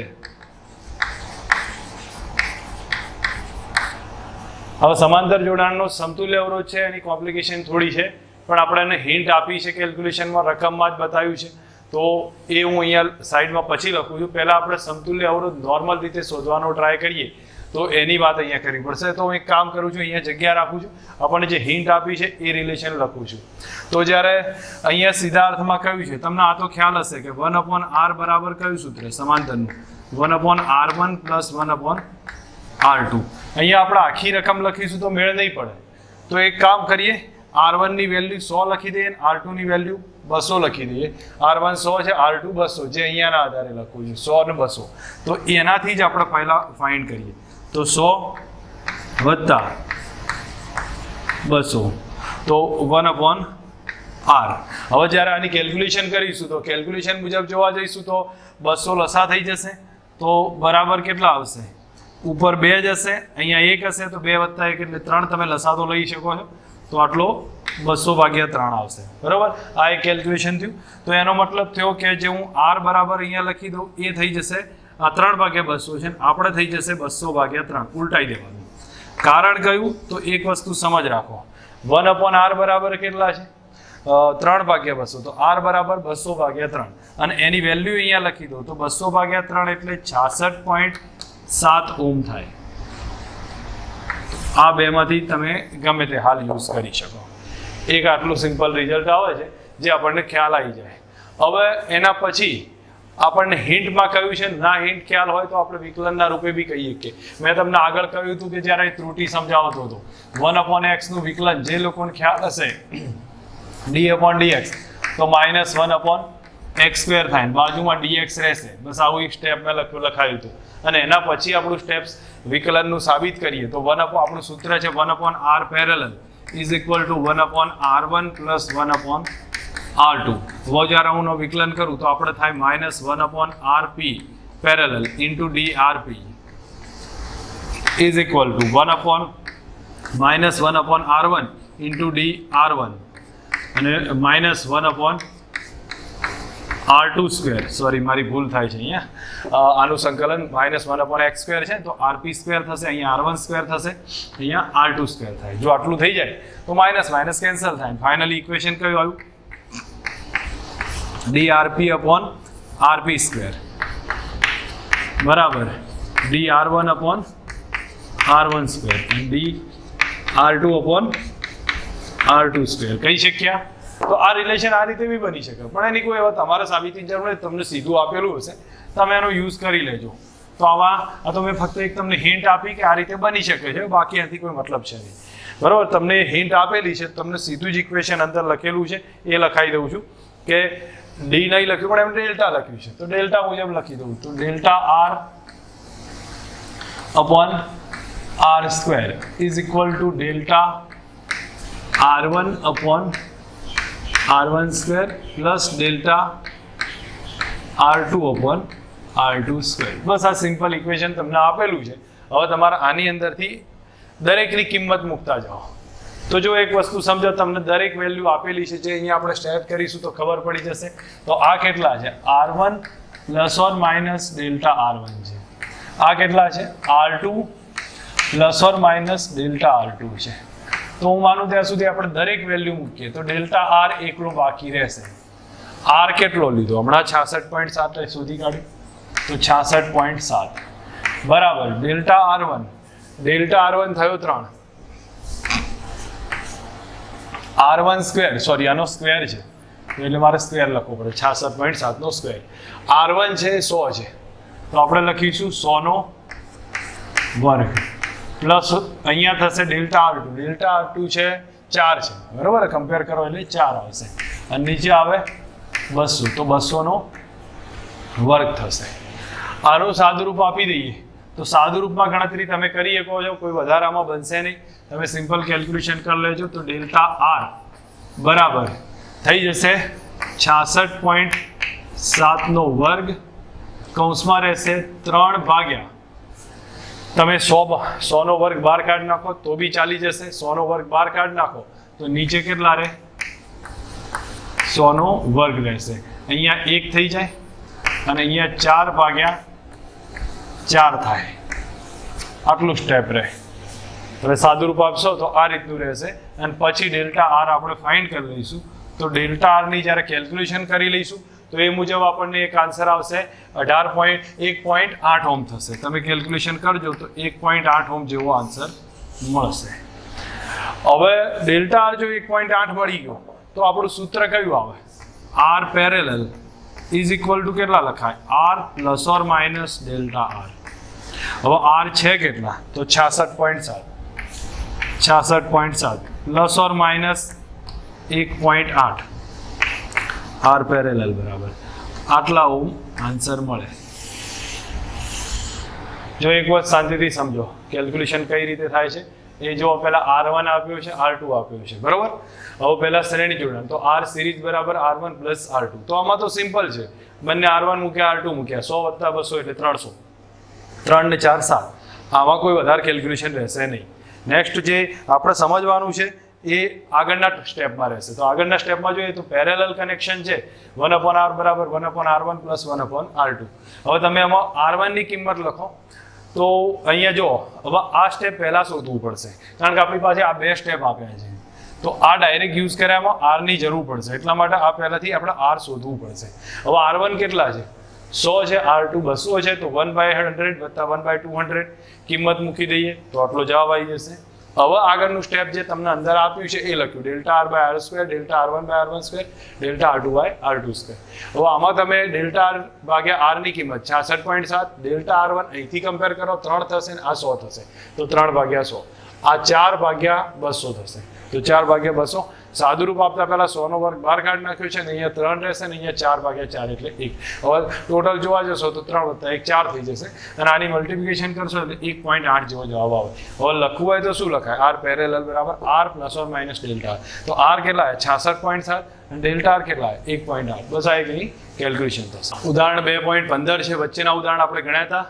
હવે સમાંતર જોડાણનો સમતુલ્ય અવરોધ છે, એની કોમ્પ્લિકેશન થોડી છે, પણ આપણે એને હિન્ટ આપી છે કેલ્ક્યુલેશનમાં, રકમમાં જ બતાવ્યું છે. તો એ હું અહીંયા સાઈડમાં પછી લખું છું. પહેલાં આપણે સમતુલ્ય અવરોધ નોર્મલ રીતે શોધવાનો ટ્રાય કરીએ તો એની વાત અહીંયા કરવી પડશે. તો હું એક કામ કરું છું, અહીંયા જગ્યા રાખું છું, આપણને જે હિન્ટ આપી છે એ રિલેશન લખું છું. તો જ્યારે અહીંયા સીધા અર્થમાં કહ્યું છે, તમને આ તો ખ્યાલ હશે કે 1/r બરાબર કયું સૂત્ર સમાંતરનું 1/r1 + 1/r2. અહીંયા આપણે આખી રકમ લખીશું તો મેળ નહીં પડે. તો એક કામ કરીએ, R1 ની વેલ્યુ 100 લખી દઈએ, R2 ની વેલ્યુ 200 લખી દઈએ. R1 100 છે, R2 200, જે અહીંયાના આધારે લખવું છે 100 અને 200. તો એનાથી જ આપણે પહેલા ફાઇન્ડ કરીએ. તો 100 + 200 તો 1/r. હવે જ્યારે આની કેલ્ક્યુલેશન કરીશું તો કેલ્ક્યુલેશન મુજબ જોવા જઈશું તો 200 લસા થઈ જશે. તો બરાબર કેટલા આવશે? ઉપર 2 જ હશે, અહીંયા 1 હશે, તો 2 + 1 એટલે 3. તમે લસા તો લઈ શકો છો, તો આટલો 200/3 આવશે. બરાબર, આ એક કેલ્ક્યુલેશન થયું. તો એનો મતલબ થયો કે જે હું R બરાબર અહીંયા લખી દઉં એ થઈ જશે આ 3/200 છે, આપણે થઈ જશે 200/3. ઉલટાઈ દેવાનું. કારણ કયું? તો એક વસ્તુ સમજ રાખો, 1/r બરાબર કેટલા છે? 3/200. તો R બરાબર 200/3 અને એની વેલ્યુ અહીંયા લખી દો તો 200/3 એટલે 66.7 ઓહ્મ થાય. આ બેમાંથી તમે ગમે તે હાલ યુઝ કરી શકો. એક આટલું સિમ્પલ રિઝલ્ટ આવે છે જે આપણને ખ્યાલ આવી જાય. હવે એના પછી આપણને હિન્ટમાં કહ્યું છે, ના હિન્ટ ખ્યાલ હોય તો આપણે વિકલનના રૂપે બી કહીએ કે મેં તમને આગળ કહ્યું હતું કે જ્યારે ત્રુટિ સમજાવતો હતો 1/x નું વિકલન, જે લોકોને ખ્યાલ હશે d/dx તો -1/x² થાય, બાજુમાં dx રહેશે. બસ આવું એક સ્ટેપ મેં લખાયું હતું. અને એના પછી આપણું સ્ટેપ્સ વિકલનનું સાબિત કરીએ તો આપણું સૂત્ર છે 1/r parallel is equal two 1/r1 + 1/r2. હવે જ્યારે હું વિકલન કરું તો આપણે થાય -1/rp parallel into drp is equal two -1/r1 into dr1 અને -1/r2². સોરી, મારી ભૂલ થાય છે અહીંયા. આનું સંકલન -1/x² છે તો rp² થશે, અહીંયા r1² થશે, અહીંયા r2² થાય. જો આટલું થઈ જાય તો માઇનસ કેન્સલ થાય. ફાઇનલી ઇક્વેશન કયું આવ્યું? drp/rp² બરાબર dr1/r1² dr2/r2². કહી શક્યા? તો આ રિલેશન આ રીતે બી બની શકે, પણ એની કોઈ એવા તમારે સાબિતીની જરૂર નથી. તમને સીધું આપેલું હશે, તમે એનો યુઝ કરી લેજો. તો આ તો મેં ફક્ત એક તમને હિન્ટ આપી કે આ રીતે બની શકે છે, બાકી એનાથી કોઈ મતલબ છે નહીં. બરાબર, તમને હિન્ટ આપેલી છે, તમને સીધું જ ઇક્વેશન અંદર લખેલું છે એ લખાઈ દઉં છું કે ડી નહીં લખ્યું પણ એમ ડેલ્ટા લખ્યું છે, તો ડેલ્ટા મુજબ લખી દઉં. તો delta R upon R square is equal to delta R1 upon R1 square plus delta R2 upon R2 square. બસ આ સિમ્પલ ઇક્વેશન તમને આપેલું છે. હવે તમારે આની અંદરથી દરેકની કિંમત મૂકતા જાઓ. તો જો એક વસ્તુ સમજો, તમને દરેક વેલ્યુ આપેલી છે જે અહીંયા આપણે સ્ટેપ કરીશું તો ખબર પડી જશે. તો આ કેટલા છે? R1 plus or minus delta R1 છે. આ કેટલા છે? R2 plus or minus delta R2 છે. તો હું માનું ત્યાં સુધી આપણે દરેક વેલ્યુ મૂકીએ તો ડેલ્ટા આર એકલો બાકી રહેશે. આર કેટલો લીધો હમણાં? 66.7 શોધી કાઢ્યું. તો 66.7 બરાબર ડેલ્ટા R1. ડેલ્ટા R1 થયો 3. R1 સ્ક્વેર, સોરી આનો સ્ક્વેર છે એટલે મારે સ્ક્વેર લખવો પડે. 66.7 નો સ્ક્વેર. R1 છે 100 છે તો આપણે લખીશું 100 નો વર્ગ પ્લસ અહીંયા થશે ડેલ્ટા R2. ડેલ્ટા R2 છે 4 છે બરાબર, કમ્પેર કરો એટલે 4 આવશે અને નીચે આવે 200 તો 200 નો વર્ગ થશે. આનું સાદુરૂપ આપી દઈએ તો સાદુરૂપમાં ગણતરી તમે કરી શકો છો, કોઈ વધારામાં બનશે નહીં. તમે સિમ્પલ કેલ્ક્યુલેશન કરી લેજો તો ડેલ્ટા R બરાબર થઈ જશે 66.7 નો વર્ગ કૌંસમાં રહેશે 3 ભાગ્યા તમે 100 નો વર્ગ બહાર કાઢી નાખો તો બી ચાલી જશે. 100 નો વર્ગ બહાર કાઢી નાખો તો નીચે કેટલા રહે? 100 નો વર્ગ રહેશે. અહીંયા 1 થઈ જાય અને અહીંયા 4 ભાગ્યા 4 થાય. આટલું સ્ટેપ રહે. હવે સાદુરૂપ આપશો તો આ રીતનું રહેશે અને પછી ડેલ્ટા આર આપણે ફાઇન્ડ કરી લઈશું. તો ડેલ્ટા આરની જ્યારે કેલ્ક્યુલેશન કરી લઈશું તો એ મુજબ આપણને એક આન્સર આવશે 1.8 ઓહમ થશે. તમે કેલ્ક્યુલેશન કરજો તો 1.8 ઓહમ જેવો આન્સર મળશે. હવે ડેલ્ટા આર જો 1.8 મળી ગયો તો આપણું સૂત્ર કયું આવે? R parallel is equal to કેટલા લખાય? આર પ્લસ ઓર માઇનસ ડેલ્ટા આર. હવે આર છે કેટલા? તો 66.7. 66.7 પ્લસ ઓર માઇનસ 1.8 આર પેરેલલ બરાબર આટલા ઓમ આન્સર મળે. જો એક વાત શાંતિથી સમજો કેલ્ક્યુલેશન કઈ રીતે થાય છે એ જો. પહેલા R1 આપ્યો છે, R2 આપ્યો છે બરાબર. હવે પહેલા શ્રેણી જોડાણ તો R સિરીઝ બરાબર R1 પ્લસ R2. તો આમાં તો સિમ્પલ છે, બંને R1 મૂક્યા R2 મૂક્યા 100 વત્તા 200 એટલે 300. 3 ને 4 7. આમાં કોઈ વધારે કેલ્ક્યુલેશન રહેશે નહીં. નેક્સ્ટ જે આપણે સમજવાનું છે એ આગળના સ્ટેપમાં રહેશે. તો આગળના સ્ટેપમાં જોઈએ તો પેરેલલ કનેક્શન છે 1/R બરાબર 1/R1 પ્લસ 1/R2. હવે તમે આમાં R1 ની કિંમત લખો તો અહીંયા જો હવે આ સ્ટેપ પહેલા શોધવું પડશે કારણ કે આપણી પાસે આ બે સ્ટેપ આપ્યા છે. તો આ ડાયરેક્ટ યુઝ કર્યામાં R ની જરૂર પડશે એટલા માટે આ પહેલાથી આપણે R શોધવું પડશે. હવે R1 કેટલા છે? 100 છે. R2 200 છે તો 1/100 વત્તા 1/200 કિંમત મૂકી દઈએ તો આટલો જવાબ આવી જશે. હવે આગળનું સ્ટેપ જે તમને અંદર આપ્યું છે એ લખ્યું delta R by R square, delta R1 by R1 square, delta R2 by R2 square. હવે આમાં તમે ડેલ્ટા R ભાગ્યા R ની કિંમત 66.7, ડેલ્ટા R1 અહીંથી કમ્પેર કરો 3 થશે ને આ 100 થશે તો 3 ભાગ્યા 100. આ 4 ભાગ્યા 200 થશે તો 4 ભાગ્યા 200. સાદુરૂપ આપતા પહેલા 100 નો વર્ગ બહાર કાઢી નાખ્યો છે ને અહીંયા 3 રહેશે ને અહીંયા 4 ભાગ્યા 4 એટલે 1. હવે ટોટલ જોવા જશો તો 3 વત્તા 1 4 થઈ જશે અને આની મલ્ટિપ્લિકેશન કરશો એટલે 1.8 જેવો જવાબ આવે. હવે લખવું હોય તો શું લખાય? આર પેરેલલ બરાબર આર પ્લસ ઓર માઇનસ ડેલ્ટા આર. તો આર કેટલા છે? 66.7 અને ડેલ્ટા આર કેટલા છે? 1.8. બસ આ એકની કેલ્ક્યુલેશન થશે. ઉદાહરણ 2.15 છે. વચ્ચેના ઉદાહરણ આપણે ગણ્યા હતા,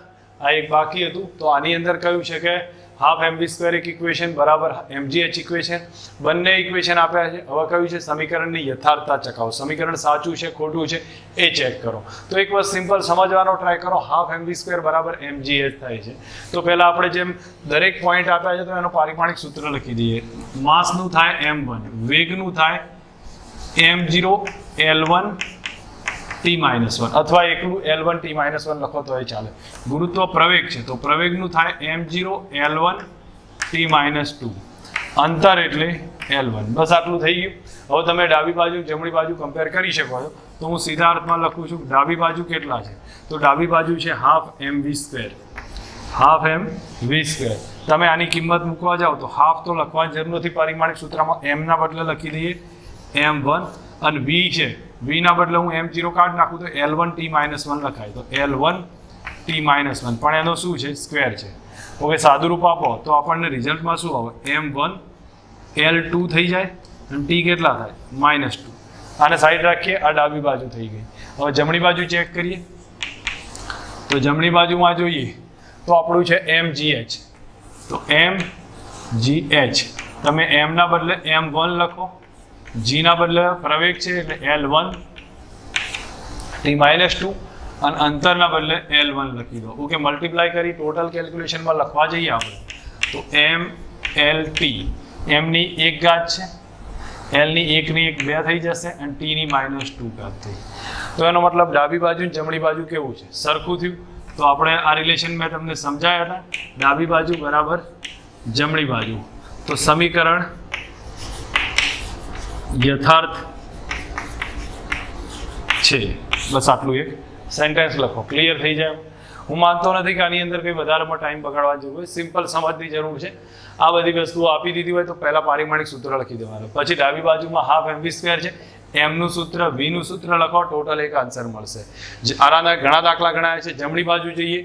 આ એક બાકી હતું. તો આની અંદર કહ્યું છે કે હાફ mv સ્ક્વેર એક ઇક્વેશન બરાબર mgh ઇક્વેશન, બંને ઇક્વેશન આપ્યા છે. હવે કહ્યું છે સમીકરણની યથાર્થતા ચકાવો, સમીકરણ સાચું છે ખોટું છે એ ચેક કરો. તો એક વાર સિમ્પલ સમજવાનો ટ્રાય કરો. હાફ mv સ્ક્વેર બરાબર mgh થાય છે. તો પહેલા આપણે જેમ દરેક પોઈન્ટ આપ્યા છે તો એનો પારિમાણિક સૂત્ર લખી દઈએ. માસનું થાય m1, વેગનું થાય m0 l1 t-1 અથવા એકલું l1 t-1 લખો તો એ ચાલે. ગુરુત્વ પ્રવેગ છે તો પ્રવેગનું થાય m0 l1 t-2. અંતર એટલે l1. બસ આટલું થઈ ગયું. હવે તમે ડાબી બાજુ જમણી બાજુ કમ્પેર કરી શકો છો. તો હું સીધા અર્થમાં લખું છું ડાબી બાજુ કેટલા છે? તો ડાબી બાજુ છે half mv square. Half mv square. તમે આની કિંમત મૂકવા જાઓ તો હાફ તો લખવાની જરૂર નથી, પારિમાણિક સૂત્રમાં m ના બદલે લખી દઈએ m1 અને v છે v ના બદલે હું m0 કાઢ નાખું તો L1t-1 લખાય, તો L1t-1 પણ એનો શું છે? સ્ક્વેર છે. ઓકે, સાદું રૂપ આપો તો આપણને રિઝલ્ટમાં શું આવે? m1 L2 થઈ જાય અને t કેટલા થાય? -2. આને સાઈડ રાખીએ, આ ડાબી બાજુ થઈ ગઈ. હવે જમણી બાજુ ચેક કરીએ તો જમણી બાજુમાં જોઈએ તો આપણું છે mgh, તો mgh તમે m ના બદલે m1 લખો, g ના બદલે પ્રવેગ છે એટલે L1t-2 અને અંતરના બદલે L1 લખી દો. ઓકે, મલ્ટીપ્લાય કરી ટોટલ કેલ્ક્યુલેશનમાં લખવા જઈએ આપણે તો mLt, m ની 1 ઘાત છે, L ની 1 ની 1 2 થઈ જશે અને t ની -2 ઘાત થઈ. તો એનો મતલબ ડાબી બાજુ અને જમણી બાજુ કેવું છે? સરખું થયું. તો આપણે આ રિલેશન મેં તમને સમજાયા હતા, ડાબી બાજુ બરાબર જમણી બાજુ. તો સમીકરણ યથાર્થ છે. બસ આટલું એક સેન્ટેન્સ લખો, ક્લિયર થઈ જાય. હું માનતો નથી કે આની અંદર કંઈ વધારેમાં ટાઈમ બગાડવાની જરૂર હોય, સિમ્પલ સમજની જરૂર છે. આ બધી વસ્તુઓ આપી દીધી હોય તો પહેલા પારિમાણિક સૂત્ર લખી દેવાનું, પછી ડાબી બાજુમાં હાફ mv² છે, m નું સૂત્ર, v નું સૂત્ર લખો, ટોટલ એક આન્સર મળશે. આના ઘણા દાખલા ગણાયા છે. જમણી બાજુ જઈએ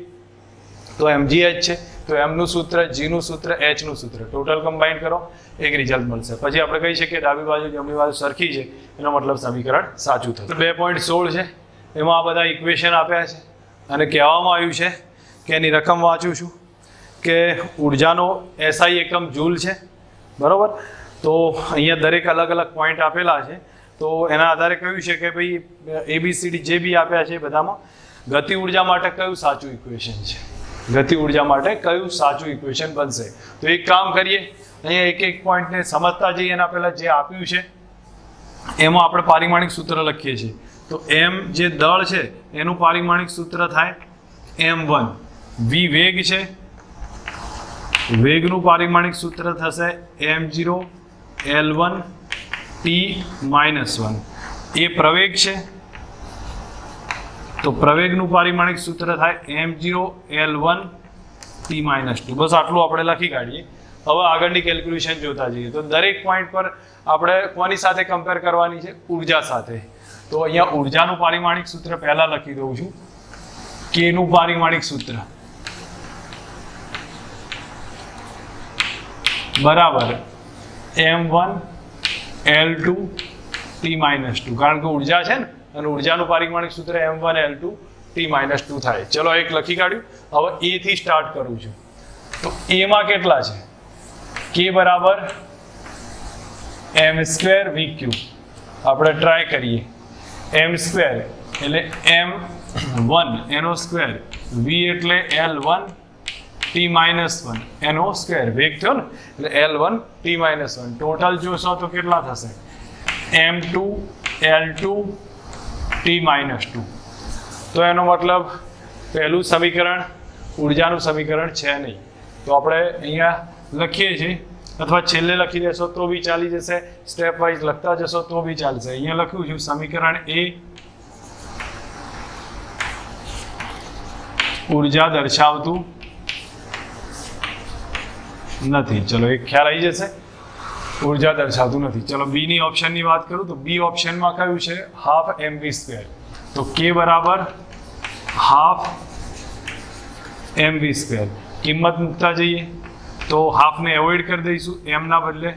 તો mgh છે, તો m નું સૂત્ર, g નું સૂત્ર, h નું સૂત્ર, ટોટલ કમ્બાઈન કરો, એક રિઝલ્ટ મળશે. પછી આપણે કહી શકીએ ડાબી બાજુ જમણી બાજુ સરખી છે, એનો મતલબ સમીકરણ સાચું થશે. 2.16 છે, એમાં આ બધા ઇક્વેશન આપ્યા છે અને કહેવામાં આવ્યું છે કે એની રકમ વાંચું છું કે ઉર્જાનો SI એકમ જૂલ છે, બરાબર. તો અહીંયા દરેક અલગ અલગ પોઈન્ટ આપેલા છે, તો એના આધારે કહ્યું છે કે ભાઈ ABCD જે બી આપ્યા છે બધામાં ગતિ ઉર્જા માટે કયું સાચું ઇક્વેશન છે, ગતિ ઉર્જા માટે કયું સાચું ઇક્વેશન બનશે. તો એક કામ કરીએ, અહીંયા એક એક પોઈન્ટને સમજતા જઈએ. એના પહેલાં જે આપ્યું છે એમાં આપણે પારિમાણિક સૂત્ર લખીએ છીએ. તો m જે દળ છે એનું પારિમાણિક સૂત્ર થાય m1, v વેગ છે, વેગનું પારિમાણિક સૂત્ર થશે m0 L1 t-1. એ પ્રવેગ છે તો પ્રવેગનું પારિમાણિક સૂત્ર થાય m0 L1 t-2. બસ આટલું આપણે લખી કાઢીએ. હવે આગળની કેલ્ક્યુલેશન જોતા જઈએ. તો દરેક પોઈન્ટ પર આપણે કોની સાથે કમ્પેર કરવાની છે? ઉર્જા સાથે. તો અહીંયા ઉર્જાનું પારિમાણિક સૂત્ર પહેલા લખી દઉં છું, k નું પારિમાણિક સૂત્ર બરાબર m1 L2 t-2, કારણ કે ઉર્જા છે ને અને ઉર્જાનું પારિમાણિક સૂત્ર m1 L2 t-2 થાય. ચલો એક લખી કાઢ્યું. હવે a થી સ્ટાર્ટ કરું છું. તો a માં કેટલા છે? k બરાબર m² v3. આપણે ટ્રાય કરીએ. m² એટલે m1 એનો સ્ક્વેર, v એટલે L1 t-1 એનો સ્ક્વેર, વેગ થયો ને એટલે L1 t-1. ટોટલ જોશો તો કેટલા થશે? m2 L2 t-2. તો એનો મતલબ પહેલું સમીકરણ ઉર્જાનું સમીકરણ છે નહીં, તો આપણે અહીંયા લખીએ છીએ અથવા છેલ્લે લખી દેશો તો બી ચાલી જશે, સ્ટેપ વાઇઝ લખતા જશો તો બી ચાલશે. અહીંયા લખ્યું છું સમીકરણ એ ઉર્જા દર્શાવતું નથી. ચલો એક ખ્યાલ આવી જશે, ઉર્જા દર્શાવતું નથી. ચલો બી ની ઓપ્શનની વાત કરું તો બી ઓપ્શનમાં કયું છે? Half mv². તો k બરાબર હાફ mv². કિંમત મૂકતા જઈએ તો હાફને એવોઇડ કરી દઈશું, m ના બદલે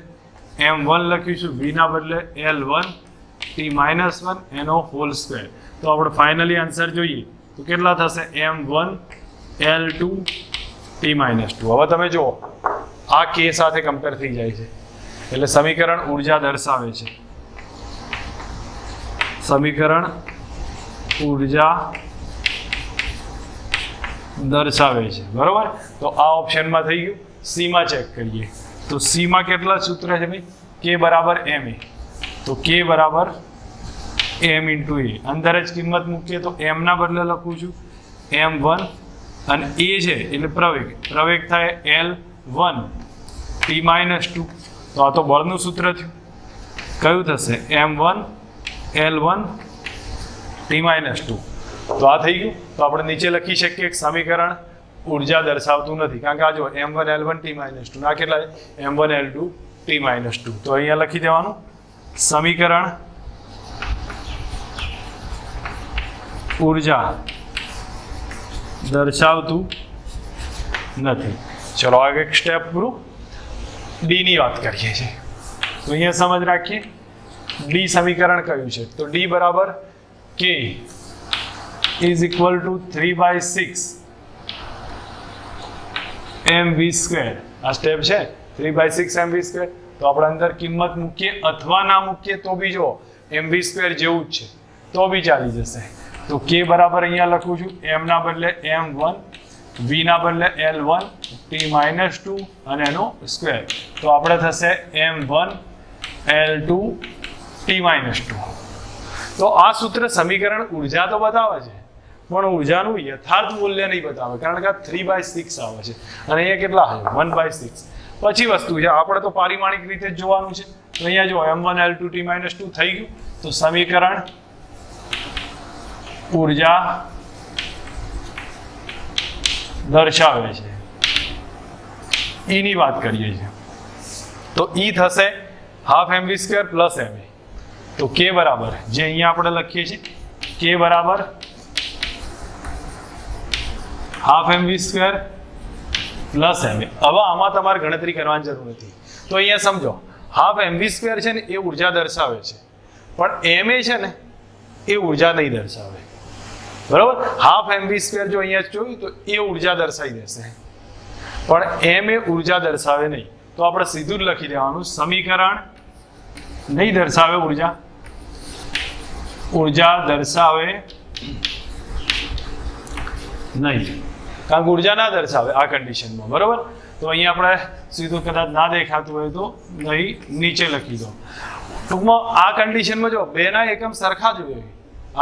m1 લખીશું, v ના બદલે L1 t-1 એનો હોલ સ્ક્વેર. તો આપણે ફાઇનલી આન્સર જોઈએ તો કેટલા થશે? m1 L2 t-2. હવે તમે જુઓ આ k સાથે કમ્પેર થઈ જાય છે એટલે સમીકરણ ઉર્જા દર્શાવે છે, સમીકરણ ઉર્જા દર્શાવે છે, બરોબર. તો આ ઓપ્શનમાં થઈ ગયું. સી માં ચેક કરીએ તો સી માં કેટલા સૂત્ર છે ભાઈ? k બરાબર ma. તો k બરાબર m × a. અંદર જ કિંમત મૂકીએ તો m ના બદલે લખું છું m1 અને a છે એટલે પ્રવેગ, પ્રવેગ થાય L1 t-2. તો આ તો બળનું સૂત્ર થયું. કયું થશે? m1 L1 t-2. તો આ થઈ ગયું. તો આપણે નીચે લખી શકીએ એક સમીકરણ ઉર્જા દર્શાવતું નથી, કારણ કે આ જો m1 L1 t-2 આ કેટલા છે? m1 L2 t-2. તો અહીંયા લખી દેવાનું સમીકરણ ઉર્જા દર્શાવતું નથી. ચલો આગળ એક સ્ટેપ પૂરું. ડી ની વાત કરીએ છીએ તો અહીંયા સમજ રાખીએ. ડી સમીકરણ કયું છે? તો ડી બરાબર કે is equal two 3/6 mv square. આ સ્ટેપ છે 3/6 mv સ્ક્વેર. તો આપણે અંદર કિંમત મૂકીએ અથવા ના મૂકીએ તો બી જો mv સ્ક્વેર જેવું જ છે તો બી ચાલી જશે. તો k બરાબર અહીંયા લખું છું m ના બદલે m1, v ના બદલે l1 t - 2 અને એનો સ્ક્વેર. તો આપણે થશે m1 l2 t - 2. તો આ સૂત્ર સમીકરણ ઉર્જા તો બતાવે છે પણ ઉર્જાનું યથાર્થ મૂલ્ય નહીં બતાવે કારણ કે આ 3/6 આવે છે અને અહીંયા કેટલા આવે 1/6. પછી વસ્તુ છે આપણે તો પારિમાણિક રીતે જ જોવાનું છે. તો અહીંયા જો m1 l2 t - 2 થઈ ગયું. તો સમીકરણ ઉર્જા દર્શાવે છે. ઈ ની વાત કરીએ છીએ તો ઈ થશે half mv square plus ma. તો k બરાબર જે અહીંયા આપણે લખીએ છીએ k બરાબર half mv square plus ma. હવે આમાં તમારે ગણતરી કરવાની જરૂર નથી. તો અહીંયા સમજો હાફ mv સ્ક્વેર છે ને એ ઉર્જા દર્શાવે છે પણ ma છે ને એ ઉર્જા નહીં દર્શાવે. બરાબર. હાફ mv સ્ક્વેર જો અહીંયા જોયું તો એ ઉર્જા દર્શાવી દેશે પણ ma ઉર્જા દર્શાવે નહીં. તો આપણે સીધું જ લખી દેવાનું સમીકરણ નહીં દર્શાવે ઉર્જા દર્શાવે નહીં કારણ કે ઉર્જા ના દર્શાવે આ કન્ડિશનમાં. બરાબર. તો અહીંયા આપણે સીધું કદાચ ના દેખાતું હોય તો નહીં નીચે લખી દો. ટૂંકમાં આ કન્ડિશનમાં જો બેના એકમ સરખા જ હોય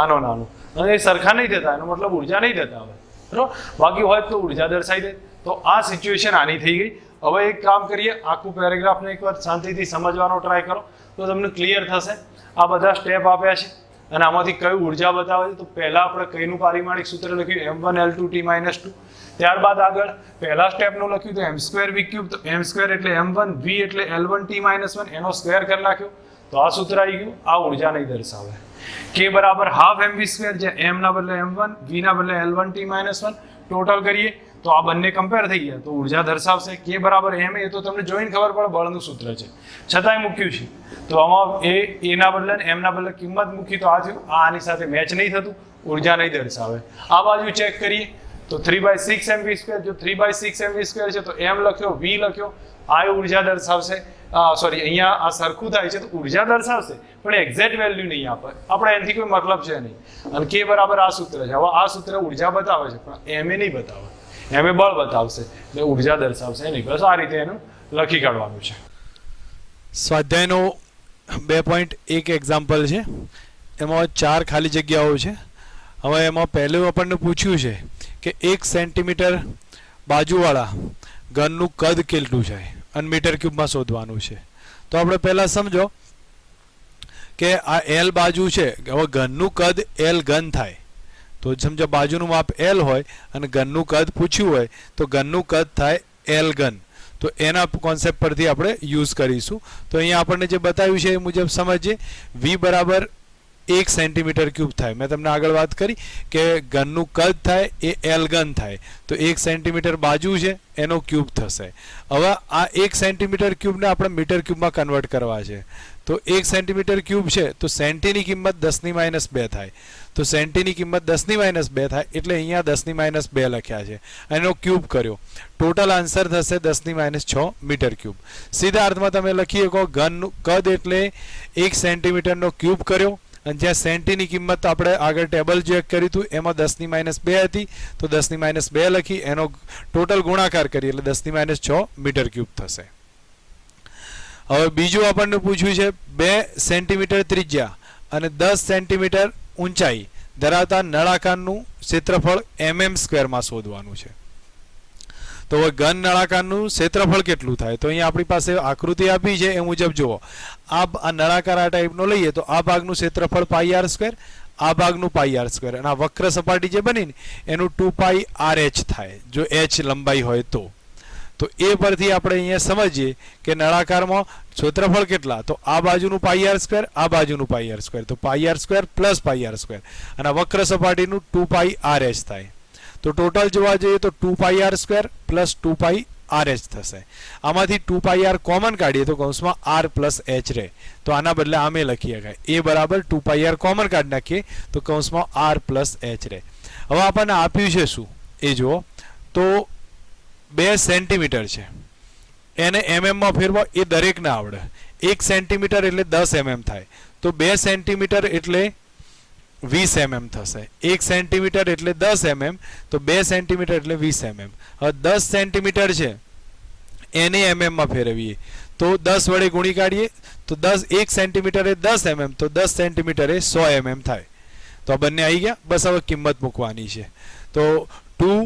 આનો નાનો અને એ સરખા નહીં થતા એનો મતલબ ઉર્જા નહીં થતા હોય. બરાબર. બાકી હોય તો ઉર્જા દર્શાવી દે. તો આ સિચ્યુએશન આની થઈ ગઈ. હવે એક કામ કરીએ આખું પેરેગ્રાફને એકવાર શાંતિથી સમજવાનો ટ્રાય કરો તો તમને ક્લિયર થશે. આ બધા સ્ટેપ આપ્યા છે અને આમાંથી કઈ ઉર્જા બતાવે છે. તો પહેલા આપણે કઈનું પારિમાણિક સૂત્ર લખ્યું m1 l2 t - 2. ત્યારબાદ આગળ પહેલા સ્ટેપનું લખ્યું તો m² v³. તો m² એટલે m1, v એટલે l1 t - 1 એનો સ્ક્વેર કરી નાખ્યો. તો આ સૂત્ર આવી ગયું. આ ઉર્જા નહીં દર્શાવે. k બરાબર હાફ mv સ્ક્વેર જે m ના બદલે m1, v ના બદલે l1 t - 1 ટોટલ કરીએ તો આ બંને કમ્પેર થઈ ગયા તો ઉર્જા દર્શાવશે. k બરાબર ma એ તો તમને જોઈને ખબર પડે બળનું સૂત્ર છે છતાંય મૂક્યું છે. તો આમાં a ના બદલે m ના બદલે કિંમત મૂકી તો આ થયું. આની સાથે મેચ નહીં થતું ઉર્જા નહીં દર્શાવે. આ બાજુ ચેક કરીએ તો 3/6 mv સ્ક્વેર. જો 3/6 mv સ્ક્વેર છે તો m લખ્યો v લખ્યો આ ઉર્જા દર્શાવશે. સોરી અહીંયા આ સરખું થાય છે તો ઉર્જા દર્શાવશે પણ એક્ઝેક્ટ વેલ્યુ નહીં આપે. આપણે એનાથી કોઈ મતલબ છે નહીં. અને k બરાબર આ સૂત્ર છે. હવે આ સૂત્ર ઉર્જા બતાવે છે પણ ma નહીં બતાવે. ma બળ બતાવશે એટલે ઉર્જા દર્શાવશે નહીં. બસ આ રીતે એનું લખી કાઢવાનું છે. સ્વાધ્યાયનો 2.1 એક્ઝામ્પલ છે. એમાં 4 ખાલી જગ્યાઓ છે. હવે એમાં પહેલું આપણને પૂછ્યું છે કે 1 સેન્ટીમીટર બાજુવાળા ઘનનું કદ કેટલું છે અને મીટર ક્યુબમાં શોધવાનું છે. તો આપણે પહેલાં સમજો કે આ l બાજુ છે. હવે ઘનનું કદ l ઘન થાય તો સમજો બાજુનું માપ l હોય અને ઘનનું કદ પૂછ્યું હોય તો ઘનનું કદ થાય l ઘન. તો એના કોન્સેપ્ટ પરથી આપણે યુઝ કરીશું. તો અહીંયા આપણને જે બતાવ્યું છે એ મુજબ સમજીએ. v બરાબર 1 સેન્ટીમીટર ક્યુબ થાય. મેં તમને આગળ વાત કરી કે ઘનનું કદ થાય એ l ઘન થાય તો 1 સેન્ટીમીટર બાજુ છે એનો ક્યુબ થશે. હવે આ 1 સેન્ટીમીટર ક્યુબને આપણે મીટર ક્યુબમાં કન્વર્ટ કરવા છે. તો 1 સેન્ટીમીટર ક્યુબ છે તો સેન્ટીની કિંમત 10⁻2 થાય. તો સેન્ટીની કિંમત 10⁻2 થાય એટલે અહીંયા 10⁻2 લખ્યા છે એનો ક્યુબ કર્યો. ટોટલ આન્સર થશે 10⁻6 મીટર ક્યુબ. સીધા અર્થમાં તમે લખી શકો ઘનનું કદ એટલે 1 સેન્ટીમીટરનો ક્યુબ કર્યો અને જ્યાં સેન્ટીની કિંમત આપણે આગળ ટેબલ ચેક કર્યું હતું એમાં 10⁻2 હતી તો 10⁻2 લખી એનો ટોટલ ગુણાકાર કરી એટલે 10⁻6 મીટર ક્યુબ થશે. હવે બીજું આપણને પૂછ્યું છે 2 સેન્ટીમીટર ત્રિજ્યા અને 10 સેન્ટીમીટર ઊંચાઈ ધરાવતા નળાકારનું ક્ષેત્રફળ mm² શોધવાનું છે. તો હવે ઘન નળાકારનું ક્ષેત્રફળ કેટલું થાય? તો અહીંયા આપણી પાસે આકૃતિ આપી છે એ મુજબ જુઓ. આ નળાકાર આ ટાઈપનો લઈએ તો આ ભાગનું ક્ષેત્રફળ πr², આ ભાગનું πr² અને આ વક્ર સપાટી જે બની ને એનું 2πrh થાય જો h લંબાઈ હોય તો. તો એ પરથી આપણે અહીંયા સમજીએ કે નળાકારમાં ક્ષેત્રફળ કેટલા, તો આ બાજુનું પાઈ આર સ્ક્વેર, આ બાજુનું પાઈ આર સ્ક્વેર, તો pi r square plus pi r square, અને વક્ર સપાટીનું 2 પાઈ આર એચ થાય. તો ટોટલ જોવા જઈએ તો 2 પાઈ આર સ્ક્વેર પ્લસ 2 પાઈ આર એચ થશે. આમાંથી 2 પાઈ આર કોમન કાઢીએ તો કૌંસમાં આર પ્લસ એચ રહે, તો આના બદલે આમે લખી શકાય એ બરાબર 2 પાઈ આર કોમન કાઢી નાખીએ તો કૌંસમાં આર પ્લસ એચ રહે. હવે આપણને આપ્યું છે શું એ જુઓ, તો 2 સેન્ટીમીટર છે, એને માં ફેરવો એ દરેકને આવડે. 1 સેન્ટીમીટર એટલે 10 થાય, તો 2 સેન્ટીમીટર એટલે 20 થશે. 1 સેન્ટીમીટર એટલે 10 તો 2 સેન્ટીમીટર એટલે 20 હવે 10 સેન્ટીમીટર છે એને માં ફેરવીએ તો 10 વડે ગુણી કાઢીએ તો 1 સેન્ટીમીટર એ 10 તો 10 સેન્ટીમીટર એ 100 થાય. તો આ બંને આવી ગયા. બસ હવે કિંમત મૂકવાની છે. તો 2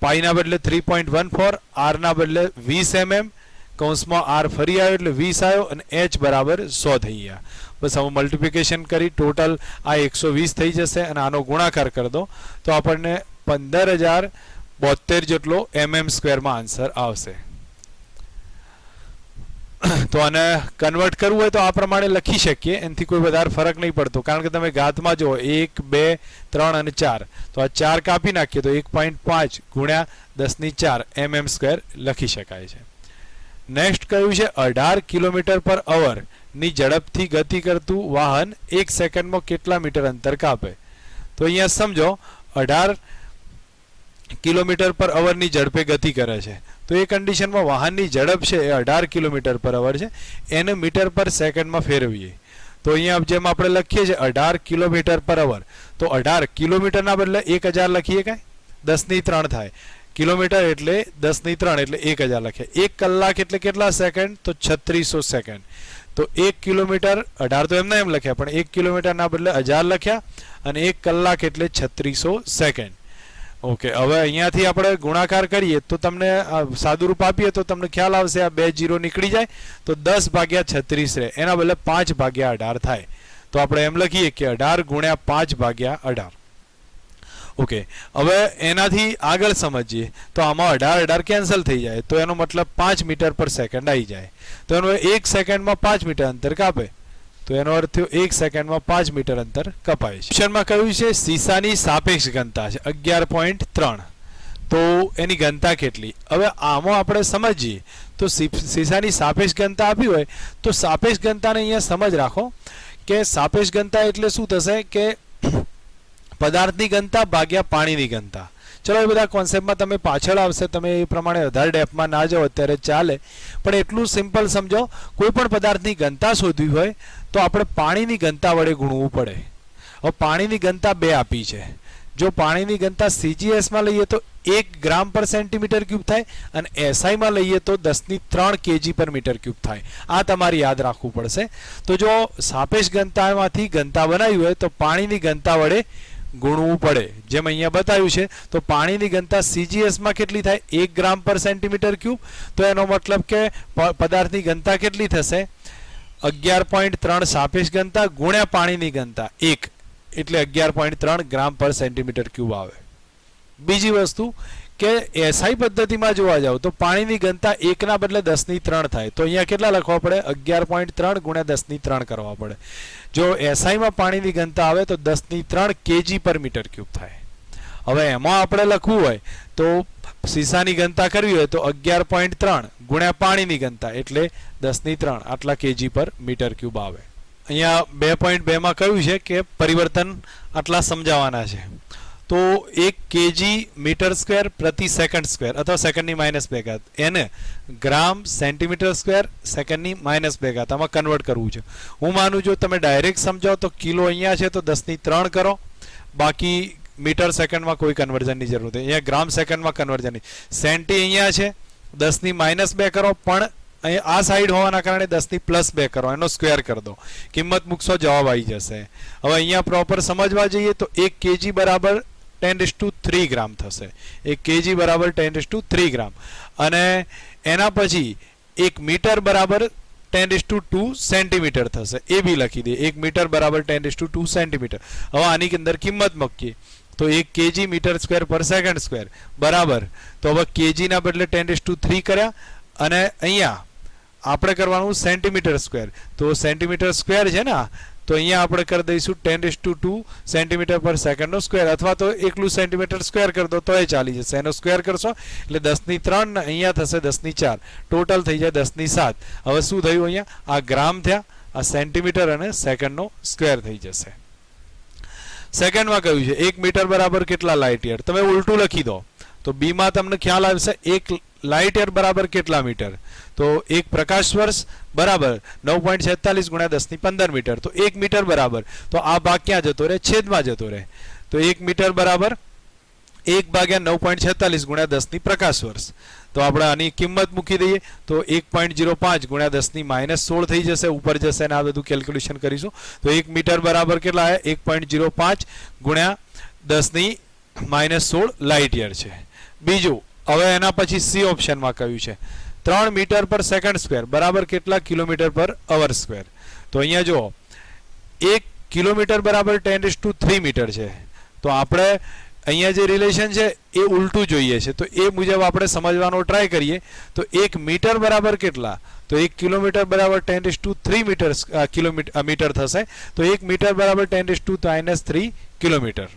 પાઈના બદલે 3.14, આર ના બદલે 20 કૌંસમાં આર ફરી આવ્યો એટલે 20 આવ્યો અને એચ બરાબર 100 થઈ ગયા. બસ હવે મલ્ટિપ્લિકેશન કરી ટોટલ આ 120 થઈ જશે અને આનો ગુણાકાર કરી દો તો આપણને 15,072 જેટલો સ્ક્વેરમાં આન્સર આવશે. તો આને કન્વર્ટ કરવું હોય તો આ પ્રમાણે લખી શકીએ, એનાથી કોઈ વધારે ફરક નહીં પડતો, કારણ કે તમે ઘાતમાં જુઓ 1, 2, 3 અને 4, તો આ 4 કાપી નાખીએ તો 1.5 ગુણ્યા 10⁴ સ્ક્વેર લખી શકાય છે. નેક્સ્ટ કયું છે 18 કિલોમીટર પર અવર ની ઝડપથી ગતિ કરતું વાહન 1 સેકન્ડમાં કેટલા મીટર અંતર કાપે. તો અહીંયા સમજો 18 કિલોમીટર પર અવરની ઝડપે ગતિ કરે છે, તો એ કન્ડિશનમાં વાહનની ઝડપ છે એ 18 કિલોમીટર પર અવર છે, એને મીટર પર સેકન્ડમાં ફેરવીએ તો અહીંયા જેમ આપણે લખીએ છીએ 18 કિલોમીટર પર અવર, તો 18 કિલોમીટરના બદલે 1000 લખીએ કાંઈ 10⁵ થાય. કિલોમીટર એટલે 10⁵ એટલે 1000 લખે. 1 કલાક એટલે કેટલા સેકન્ડ, તો 3600 સેકન્ડ. તો 1 કિલોમીટર 18 તો એમના એમ લખ્યા, પણ 1 કિલોમીટરના બદલે 1000 લખ્યા અને 1 કલાક એટલે 3600 સેકન્ડ. ઓકે, હવે અહીંયાથી આપણે ગુણાકાર કરીએ તો તમને સાદુરૂપ આપીએ તો તમને ખ્યાલ આવશે, આ 2 0 નીકળી જાય તો 10/36 રહે, એના બદલે 5/18 થાય. તો આપણે એમ લખીએ કે 18 ગુણ્યા 5/18. ઓકે, હવે એનાથી આગળ સમજીએ તો આમાં 18 કેન્સલ થઈ જાય, તો એનો મતલબ 5 મીટર પર સેકન્ડ આવી જાય. તો એનો 1 સેકન્ડમાં 5 મીટર અંતર કાપે, તો એનો અર્થ થયો 1 સેકન્ડમાં 5 મીટર અંતર કપાય છે. ક્વેશ્ચનમાં કહ્યું છે સીસાની સાપેક્ષ ઘનતા છે 11.3, તો એની ઘનતા કેટલી. હવે આમાં આપણે સમજીએ તો સીસાની સાપેક્ષ ઘનતા આપી હોય તો સાપેક્ષ ઘનતાને અહીંયા સમજ રાખો કે સાપેક્ષ ઘનતા એટલે શું થશે કે પદાર્થની ઘનતા ભાગ્યા પાણીની ઘનતા. ચલો એ બધા કોન્સેપ્ટમાં તમે પાછળ આવશે, તમે એ પ્રમાણે વધારે ડેપમાં ના જાઓ અત્યારે ચાલે, પણ એટલું સિમ્પલ સમજો, કોઈ પણ પદાર્થની ઘનતા શોધવી હોય તો આપણે પાણીની ઘનતા વડે ગુણવું પડે. હવે પાણીની ઘનતા 2 આપી છે. જો પાણીની ઘનતા CGS-માં લઈએ તો 1 ગ્રામ પર સેન્ટીમીટર ક્યુબ થાય અને SI-માં લઈએ તો 10⁵ kg પર મીટર ક્યુબ થાય. આ તમારે યાદ રાખવું પડશે. તો જો સાપેક્ષ ઘનતામાંથી ઘનતા બનાવી હોય તો પાણીની ઘનતા વડે ગુણવું પડે. જેમ અહીંયા બતાવ્યું છે તો પાણીની ઘનતા CGS-માં કેટલી થાય 1 ગ્રામ પર સેન્ટીમીટર ક્યુબ, તો એનો મતલબ કે પદાર્થની ઘનતા કેટલી થશે 11.3 સાપેક્ષ ઘનતા ગુણ્યા પાણીની ઘનતા 1 એટલે 11.3 ગ્રામ પર સેન્ટીમીટર ક્યુબ આવે. બીજી વસ્તુ કે SI પદ્ધતિમાં જોવા જાવ તો પાણીની ઘનતા 1 ના બદલે 10⁵ થાય, તો અહીંયા કેટલા લખવા પડે 11.3 ગુણ્યા 10⁵ કરવા પડે. જો SI-માં પાણીની ઘનતા આવે તો 10⁵ kg પર મીટર ક્યુબ થાય. હવે એમાં આપણે લખવું હોય તો સીસાની ઘનતા કરવી હોય તો 11.3 ગુણ્યા પાણીની ઘનતા એટલે 10⁵ આટલા kg પર મીટર ક્યુબ આવે. અહીંયા 2.2માં કહ્યું છે કે પરિવર્તન આટલા સમજાવવાના છે. તો 1 kg મીટર સ્ક્વેર પ્રતિ સેકન્ડ સ્ક્વેર અથવા સેકન્ડની -2 એને ગ્રામ સેન્ટીમીટર સ્ક્વેર સેકન્ડની -2 આમાં કન્વર્ટ કરવું છે. હું માનું જો તમે ડાયરેક્ટ સમજાવો તો કિલો અહીંયા છે તો 10⁵ કરો, બાકી મીટર સેકન્ડમાં કોઈ કન્વર્ઝનની જરૂર નથી. અહીંયા ગ્રામ સેકન્ડમાં કન્વર્ઝન નહીં. સેન્ટી અહીંયા છે 10⁻² કરો, પણ આ સાઈડ હોવાના કારણે 10⁻+2 કરો, એનો સ્ક્વેર કરી દો, કિંમત મૂકશો જવાબ આવી જશે. હવે અહીંયા પ્રોપર સમજવા જઈએ તો 1 kg બરાબર 10⁻³ ગ્રામ થશે. 1 kg બરાબર 10⁻³ ગ્રામ, અને એના પછી 1 મીટર બરાબર 10⁻² સેન્ટીમીટર થશે. એ બી લખી દે 1 મીટર બરાબર 10⁻² સેન્ટીમીટર. હવે આની અંદર કિંમત મૂકીએ તો 1 kg મીટર સ્ક્વેર પર સેકન્ડ સ્ક્વેર બરાબર. તો હવે kg ના બદલે 10⁻³ કર્યા અને અહીંયા આપણે કરવાનું સેન્ટીમીટર સ્ક્વેર. તો સેન્ટીમીટર સ્ક્વેર છે ને, તો અહીંયા આપણે કરી દઈશું 10⁻² સેન્ટીમીટર પર સેકન્ડનો સ્ક્વેર, અથવા તો એકલું સેન્ટીમીટર સ્ક્વેર કરી દો તો એ ચાલી જશે. એનો સ્ક્વેર કરશો એટલે 10⁻³ ને અહીંયા થશે 10⁻⁴, ટોટલ થઈ જાય 10⁻�7. હવે શું થયું અહીંયા? આ ગ્રામ થયા, આ સેન્ટીમીટર અને સેકન્ડનો સ્ક્વેર થઈ જશે. સેકન્ડમાં કહ્યું છે 1 મીટર બરાબર કેટલા લાઇટ યર. તમે ઉલટું લખી દો તો બી માં તમને ખ્યાલ આવશે 1 લાઇટ યર બરાબર કેટલા મીટર. તો 1 પ્રકાશ વર્ષ બરાબર 9.46 × 10⁻15 મીટર. તો 1 મીટર બરાબર, તો આ ભાગ ક્યાં જતો રહે? છેદમાં જતો રહે. તો 1 મીટર બરાબર 1/9.46 × 10 પ્રકાશ વર્ષ. તો આપણે આની કિંમત મૂકી દઈએ તો 1.05 × 10⁻16 થઈ જશે. ઉપર જશે અને આ બધું કેલ્ક્યુલેશન કરીશું. તો 1 મીટર બરાબર કેટલા આવે? 1.05 × 10⁻16 લાઇટ યર છે. બીજું, હવે એના પછી સી ઓપ્શનમાં કહ્યું છે 3 મીટર પર સેકન્ડ સ્ક્વેર બરાબર કેટલા કિલોમીટર પર અવર સ્ક્વેર. તો અહીંયા જો 1 કિલોમીટર બરાબર 10⁻³ મીટર છે. તો આપણે અહીંયા જે રિલેશન છે એ ઉલટું જોઈએ છે, તો એ મુજબ આપણે સમજવાનો ટ્રાય કરીએ. તો 1 મીટર બરાબર કેટલા? તો 1 કિલોમીટર બરાબર 10⁻³ મીટર થશે. તો 1 મીટર બરાબર 10⁻³ કિલોમીટર.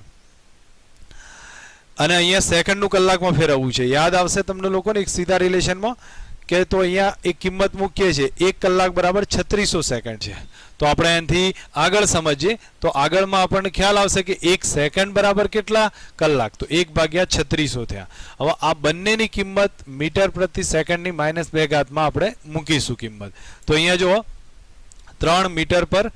અને અહીંયા સેકન્ડનું કલાકમાં ફેરવવું છે. યાદ આવશે તમને લોકોને એક સીધા રિલેશનમાં કે તો અહીંયા એક કિંમત મૂકીએ છીએ 1 કલાક બરાબર 3600 સેકન્ડ છે. તો આપણે એનાથી આગળ સમજીએ તો આગળમાં આપણને ખ્યાલ આવશે કે 1 સેકન્ડ બરાબર કેટલા કલાક. તો 1/3600 થયા. હવે આ બંનેની કિંમત મીટર પ્રતિ સેકન્ડની -2 માં આપણે મૂકીશું કિંમત. તો અહીંયા જુઓ 3 મીટર પર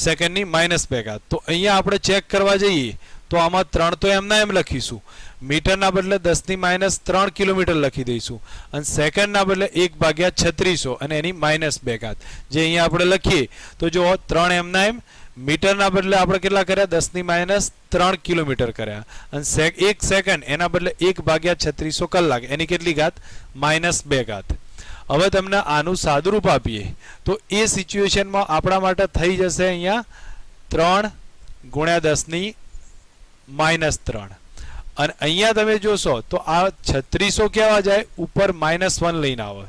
સેકન્ડની -2. તો અહીંયા આપણે ચેક કરવા જઈએ તો આમાં 3 તો એમના એમ લખીશું, મીટરના બદલે 10⁻³ કિલોમીટર લખી દઈશું અને સેકન્ડના બદલે 1/3600 અને એની -2 જે અહીંયા આપણે લખીએ તો જો 3 એમના એમ, મીટરના બદલે આપણે કેટલા કર્યા? 10⁻³ કિલોમીટર કર્યા અને 1 સેકન્ડ એના બદલે 1/3600 કલાક, એની કેટલી ઘાત? -2. હવે તમને આનું સાદુરૂપ આપીએ તો એ સિચ્યુએશનમાં આપણા માટે થઈ જશે અહીંયા 3 × 10⁻³ અને અહીંયા તમે જોશો તો આ 3600 કેવા જાય? ઉપર -1 લઈને આવે.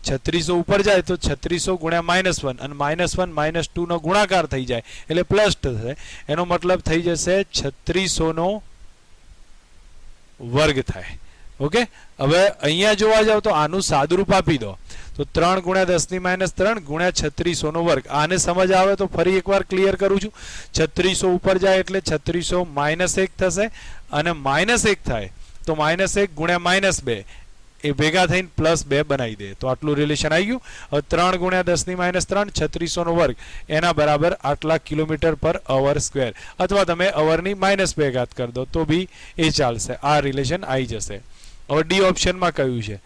3600 ઉપર જાય તો 3600 × -1 અને -1 -2 નો ગુણાકાર થઈ જાય એટલે પ્લસ થશે. એનો મતલબ થઈ જશે 3600 નો વર્ગ થાય. ઓકે, હવે અહીંયા જોવા જાવ તો આનું સાદુરૂપ આપી દો તો 3 × 10⁻³ × 3600 નો વર્ગ. આને સમજ આવે તો ફરી એકવાર ક્લિયર કરું છું. 3600 ઉપર જાય એટલે 3600 -1 થશે અને -1 થાય તો -1 × -2 એ ભેગા થઈને +2 બનાવી દે. તો આટલું રિલેશન આવી ગયું. હવે 3 × 10⁻³ 3600 નો વર્ગ એના બરાબર આટલા કિલોમીટર પર અવર સ્ક્વેર, અથવા તમે અવરની -2 કરી દો તો બી એ ચાલશે. આ રિલેશન આવી જશે. હવે ડી ઓપ્શનમાં કહ્યું છે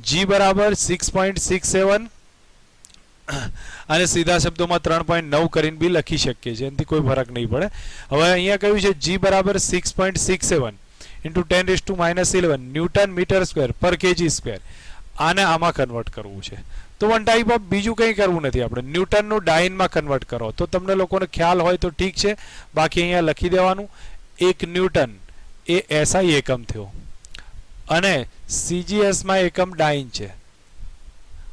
G બરાબર 6.67 અને સીધા શબ્દોમાં 3.9 કરીને બી લખી શકીએ છીએ, એનાથી કોઈ ફરક નહીં પડે. હવે અહીંયા કહ્યું છે G બરાબર 6.67 × 10⁻11 ન્યૂટન મીટર સ્ક્વેર પર કેજી સ્ક્વેર. આને આમાં કન્વર્ટ કરવું છે તો વન ટાઈપ ઓફ બીજું કંઈ કરવું નથી. આપણે ન્યૂટનનું ડાઇનમાં કન્વર્ટ કરો તો તમને લોકોને ખ્યાલ હોય તો ઠીક છે, બાકી અહીંયા લખી દેવાનું 1 ન્યૂટન એ SI એકમ થયો અને CGS માં એકમ ડાઇન છે.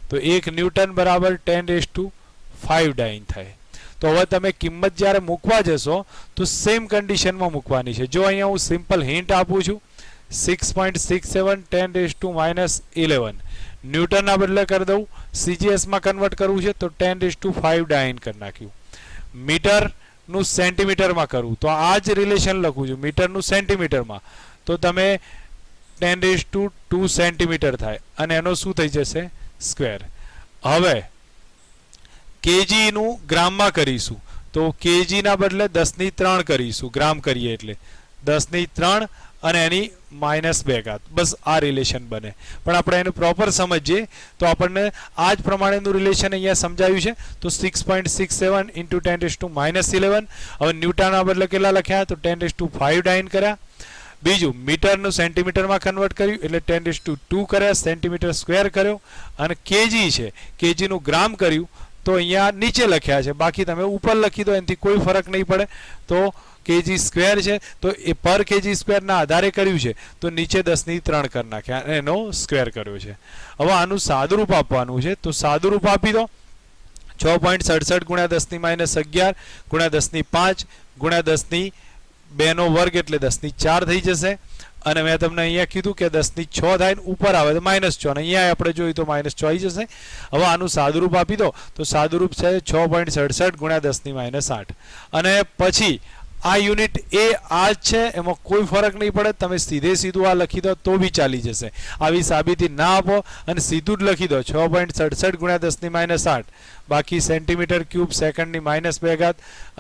તો 1 ન્યૂટન બરાબર 10⁵ ડાઇન થાય. તો હવે તમે કિંમત જ્યારે મૂકવા જશો તો સેમ કન્ડિશનમાં મૂકવાની છે. જો અહીંયા હું સિમ્પલ હિન્ટ આપું છું 6.67 10⁻11 ન્યૂટનના બદલે કરી દઉં, CGS માં કન્વર્ટ કરવું છે તો 10⁵ ડાઇન કરી નાખ્યું. મીટરનું સેન્ટીમીટરમાં કરવું તો આ જ રિલેશન લખું છું, મીટરનું સેન્ટીમીટરમાં તો તમે 10⁵2 સેન્ટીમીટર થાય અને એનો શું થઈ જશે? સ્ક્વેર. હવે કેજી નું ગ્રામમાં કરીશું તો કેજી ના બદલે 10⁻³ કરીશું, ગ્રામ કરીએ એટલે 10⁻³ અને એની -2. બસ આ રિલેશન બને. પણ આપણે એનું પ્રોપર સમજીએ તો આપણને આ જ પ્રમાણેનું રિલેશન અહીંયા સમજાવ્યું છે. તો 6.67 × 10⁻11. હવે ન્યૂટનના બદલે કેટલા લખ્યા? તો 10⁵ ડાઇન કર્યા. બીજું મીટરનું સેન્ટીમીટરમાં કન્વર્ટ કર્યું એટલે 10⁻² કર્યા, સેન્ટીમીટર સ્ક્વેર કર્યો અને કેજી છે કેજીનું ગ્રામ કર્યું તો અહીંયા નીચે લખ્યા છે, બાકી તમે ઉપર લખી દો, એનાથી કોઈ ફરક નહીં પડે. તો કેજી સ્ક્વેર છે તો એ પર કેજી સ્ક્વેરના આધારે કર્યું છે તો નીચે 10⁻³ કરી નાખ્યા અને એનો સ્ક્વેર કર્યો છે. હવે આનું સાદુરૂપ આપવાનું છે તો સાદુરૂપ આપી દો 6.67 × 10⁻11 × 10⁵ × 10⁵2 એટલે 10⁴ થઈ જશે. અને મેં તમને અહીંયા કીધું કે 10�6 થાય ને ઉપર આવે તો -6 અને અહીંયા આપણે જોઈએ તો -6 આવી જશે. હવે આનું સાદુરૂપ આપી દો તો સાદુરૂપ છે 6.67 × 10⁻8 અને પછી આ યુનિટ એ આ જ છે, એમાં કોઈ ફરક નહીં પડે. તમે સીધું આ લખી દો તો બી ચાલી જશે. આવી સાબિતી ના આપો અને સીધું જ લખી દો 6.67 × 10⁻8 બાકી સેન્ટીમીટર ક્યુબ સેકન્ડની -2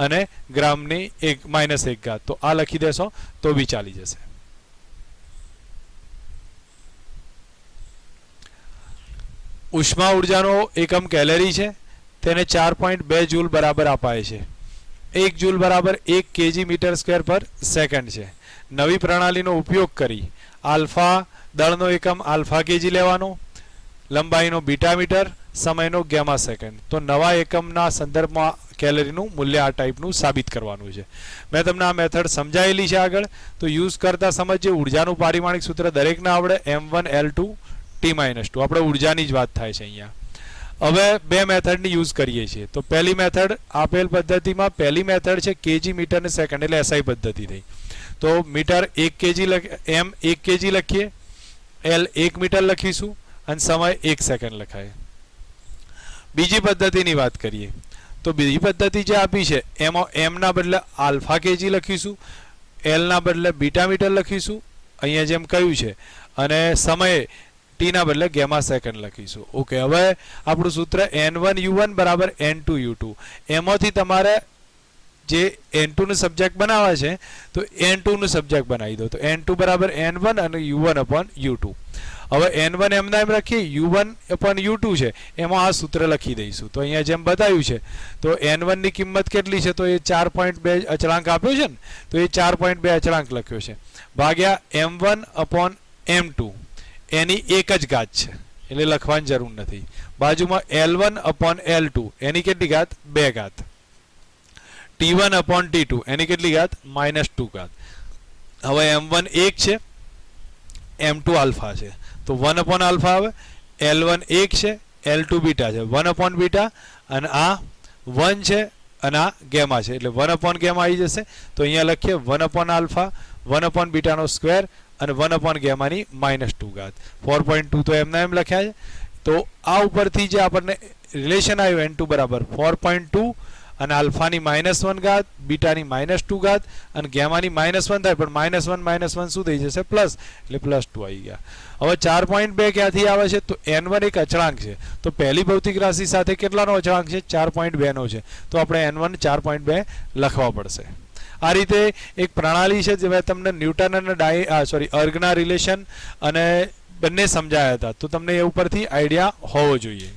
અને ગ્રામની -1 તો આ લખી દેશો તો બી ચાલી જશે. ઉષ્મા ઉર્જાનો એકમ કેલરી છે, તેને 4.2 જૂલ બરાબર અપાય છે. 1 જૂલ બરાબર 1 કેજી મીટર સ્ક્વેર પર સેકન્ડ છે. નવી પ્રણાલીનો ઉપયોગ કરી આલ્ફા દળનો એકમ આલ્ફા કેજી લેવાનો, લંબાઈનો બીટા મીટર, સમયનો ગેમા સેકન્ડ. તો નવા એકમના સંદર્ભમાં કેલરીનું મૂલ્ય આ ટાઈપનું સાબિત કરવાનું છે. મેં તમને આ મેથડ સમજાયેલી છે આગળ, તો યુઝ કરતા સમજે. ઉર્જાનું પારિમાણિક સૂત્ર દરેકને આવડે, m1 L2 T-2. આપણે ઉર્જાની જ વાત થાય છે અહીંયા. હવે બે મેથડની યુઝ કરીએ છીએ. તો પહેલી મેથડ આપેલ પદ્ધતિમાં પહેલી મેથડ છે કેજી મીટર ને સેકન્ડ એટલે SI પદ્ધતિ થઈ. તો મીટર 1 કેજી m 1 કેજી લખીએ, L 1 મીટર લખીશું અને સમય 1 સેકન્ડ લખાય. બીજી પદ્ધતિની વાત કરીએ તો બીજી પદ્ધતિ જે આપી છે એમાં m ના બદલે આલ્ફા કેજી લખીશું, L ના બદલે બીટા મીટર લખીશું અહીંયા જેમ કહ્યું છે, અને સમય t ના બદલે ગેમા સેકન્ડ લખીશું. ઓકે, હવે આપણું સૂત્ર n1u1 બરાબર n2u2. એમાંથી તમારે જે n2 નું સબ્જેક્ટ બનાવે છે તો n2 નું સબ્જેક્ટ બનાવી દો. તો n2 બરાબર n1 અને u1/u2. હવે n1 એમના એમ રાખીએ, u1/u2 છે એમાં આ સૂત્ર લખી દઈશું. તો અહીંયા જેમ બતાવ્યું છે તો n1 ની કિંમત કેટલી છે તો એ 4.2 અચળાંક આપ્યો છે ને, તો એ 4.2 અચળાંક લખ્યો છે ભાગ્યા m1/m2 એની એક જ ઘાત છે એટલે લખવાની જરૂર નથી. બાજુમાં L1/L2 એની કેટલી ઘાત 2 ઘાત, T1/T2 એની કેટલી ઘાત -2 ઘાત. હવે m1 1 છે, m2 આલ્ફા છે તો 1/આલ્ફા આવે, L1 1 છે, L2 બીટા છે, 1/બીટા અને આ 1 છે અને આ ગેમા છે એટલે 1/ગેમા આવી જશે. તો અહીંયા લખીએ 1/આલ્ફા 1/બીટાનો સ્ક્વેર અને 1/ગેમાની -2 ઘાત. 4.2 તો એમના એમ લખ્યા છે. તો આ ઉપરથી જે આપણને રિલેશન આવ્યું n2 બરાબર 4.2 અને આલ્ફાની -1 ઘાત, બીટાની -2 ઘાત અને ગેમાની -1 થાય પણ -1 શું થઈ જશે પ્લસ, એટલે +2 આવી ગયા. હવે 4.2 ક્યાંથી આવે છે તો n1 એક અચળાંક છે તો પહેલી ભૌતિક રાશિ સાથે કેટલાનો અચળાંક છે 4.2 નો છે તો આપણે n1 4.2 લખવા પડશે. આ રીતે એક પ્રણાલી છે જેમાં તમને ન્યૂટન અને અર્ગના રિલેશન અને બંને સમજાયા હતા. તો તમને એ ઉપરથી આઈડિયા હોવો જોઈએ.